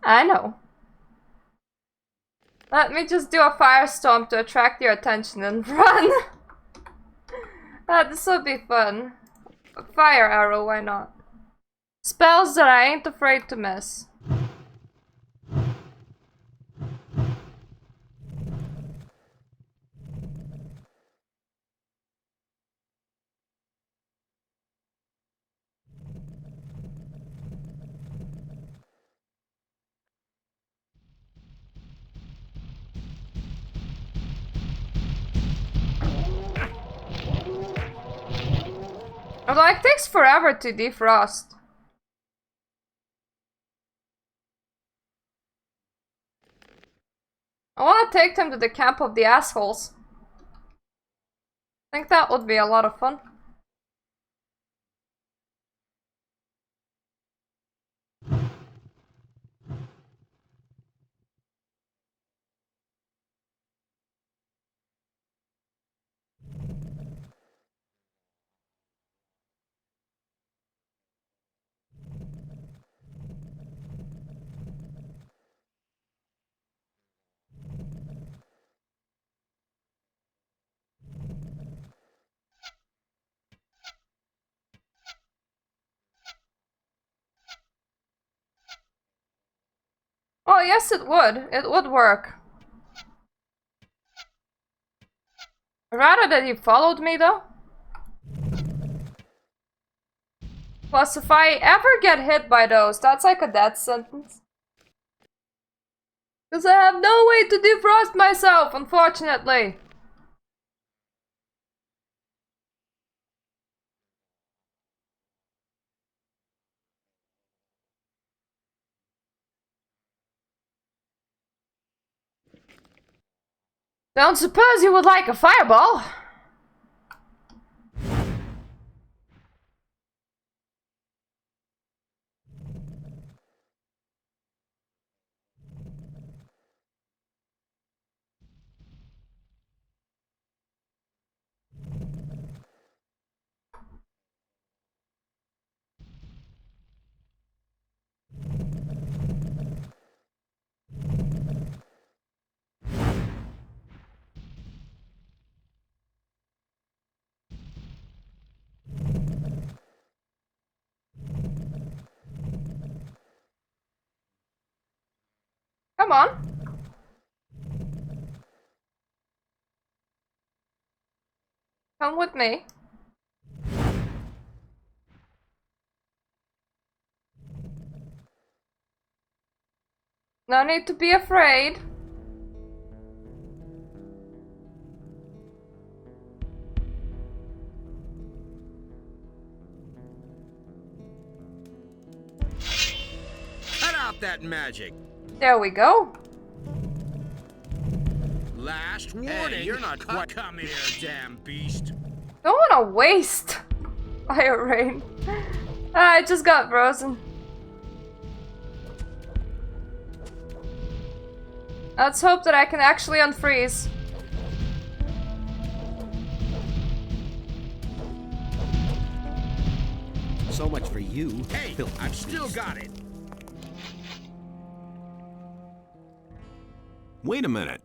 I know. Let me just do a firestorm to attract your attention and run. This will be fun. A fire arrow, why not? Spells that I ain't afraid to miss. Although it takes forever to defrost. I want to take them to the camp of the assholes. I think that would be a lot of fun. Oh, yes, it would. It would work. Rather that you followed me, though. Plus, if I ever get hit by those, that's like a death sentence. Because I have no way to defrost myself, unfortunately. Don't suppose you would like a fireball? Come on. Come with me. No need to be afraid. Cut out that magic. There we go. Last warning. Hey, you're not quite. Come here, damn beast. Don't want to waste fire rain. I just got frozen. Let's hope that I can actually unfreeze. So much for you. Hey, I've still got it. Wait a minute.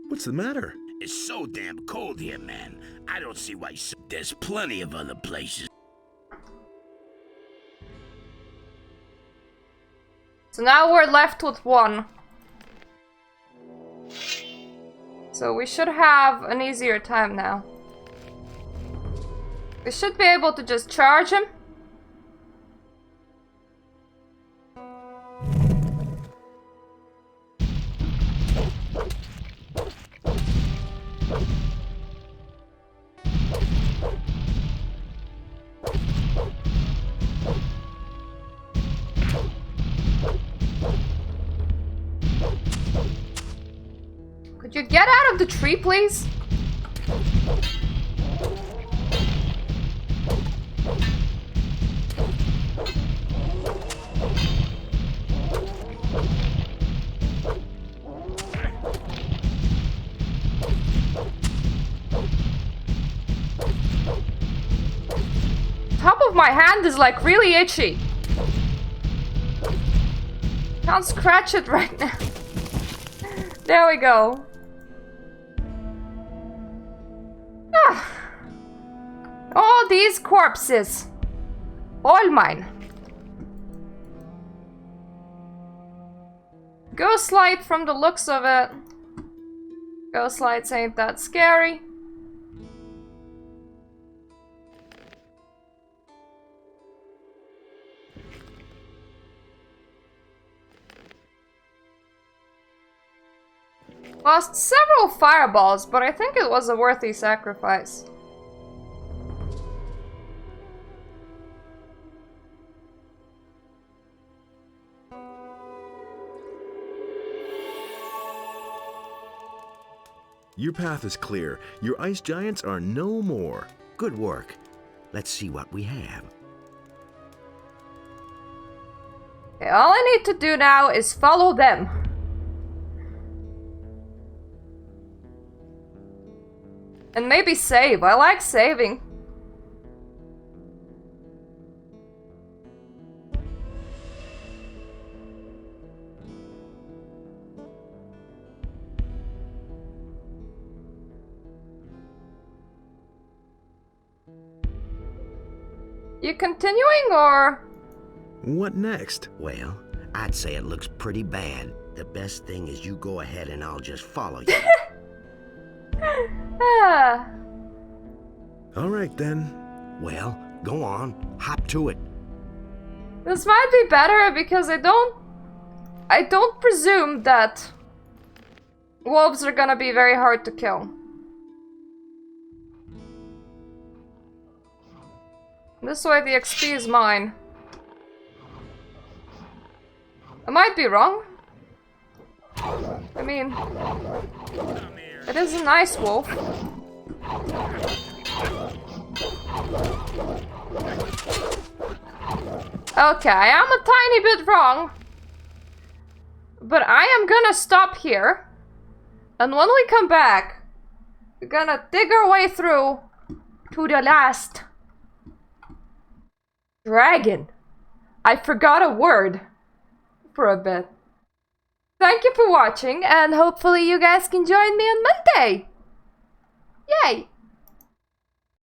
What's the matter? It's so damn cold here, man. I don't see why there's plenty of other places. So now we're left with one. So we should have an easier time now. We should be able to just charge him. Could you get out of the tree, please? Top of my hand is like really itchy. Can't scratch it right now. There we go. Ah. All these corpses. All mine. Ghost light from the looks of it. Ghost lights ain't that scary. Lost several fireballs, but I think it was a worthy sacrifice. Your path is clear. Your ice giants are no more. Good work. Let's see what we have. Okay, all I need to do now is follow them. And maybe save. I like saving. You continuing or? What next? Well, I'd say it looks pretty bad. The best thing is you go ahead and I'll just follow you. Ah. All right then. Well, go on. Hop to it. This might be better because I don't presume that wolves are gonna be very hard to kill. This way the XP is mine. I might be wrong. I mean, it is a nice wolf. Okay, I am a tiny bit wrong. But I am gonna stop here. And when we come back, we're gonna dig our way through to the last dragon. I forgot a word for a bit. Thank you for watching, and hopefully you guys can join me on Monday. Yay!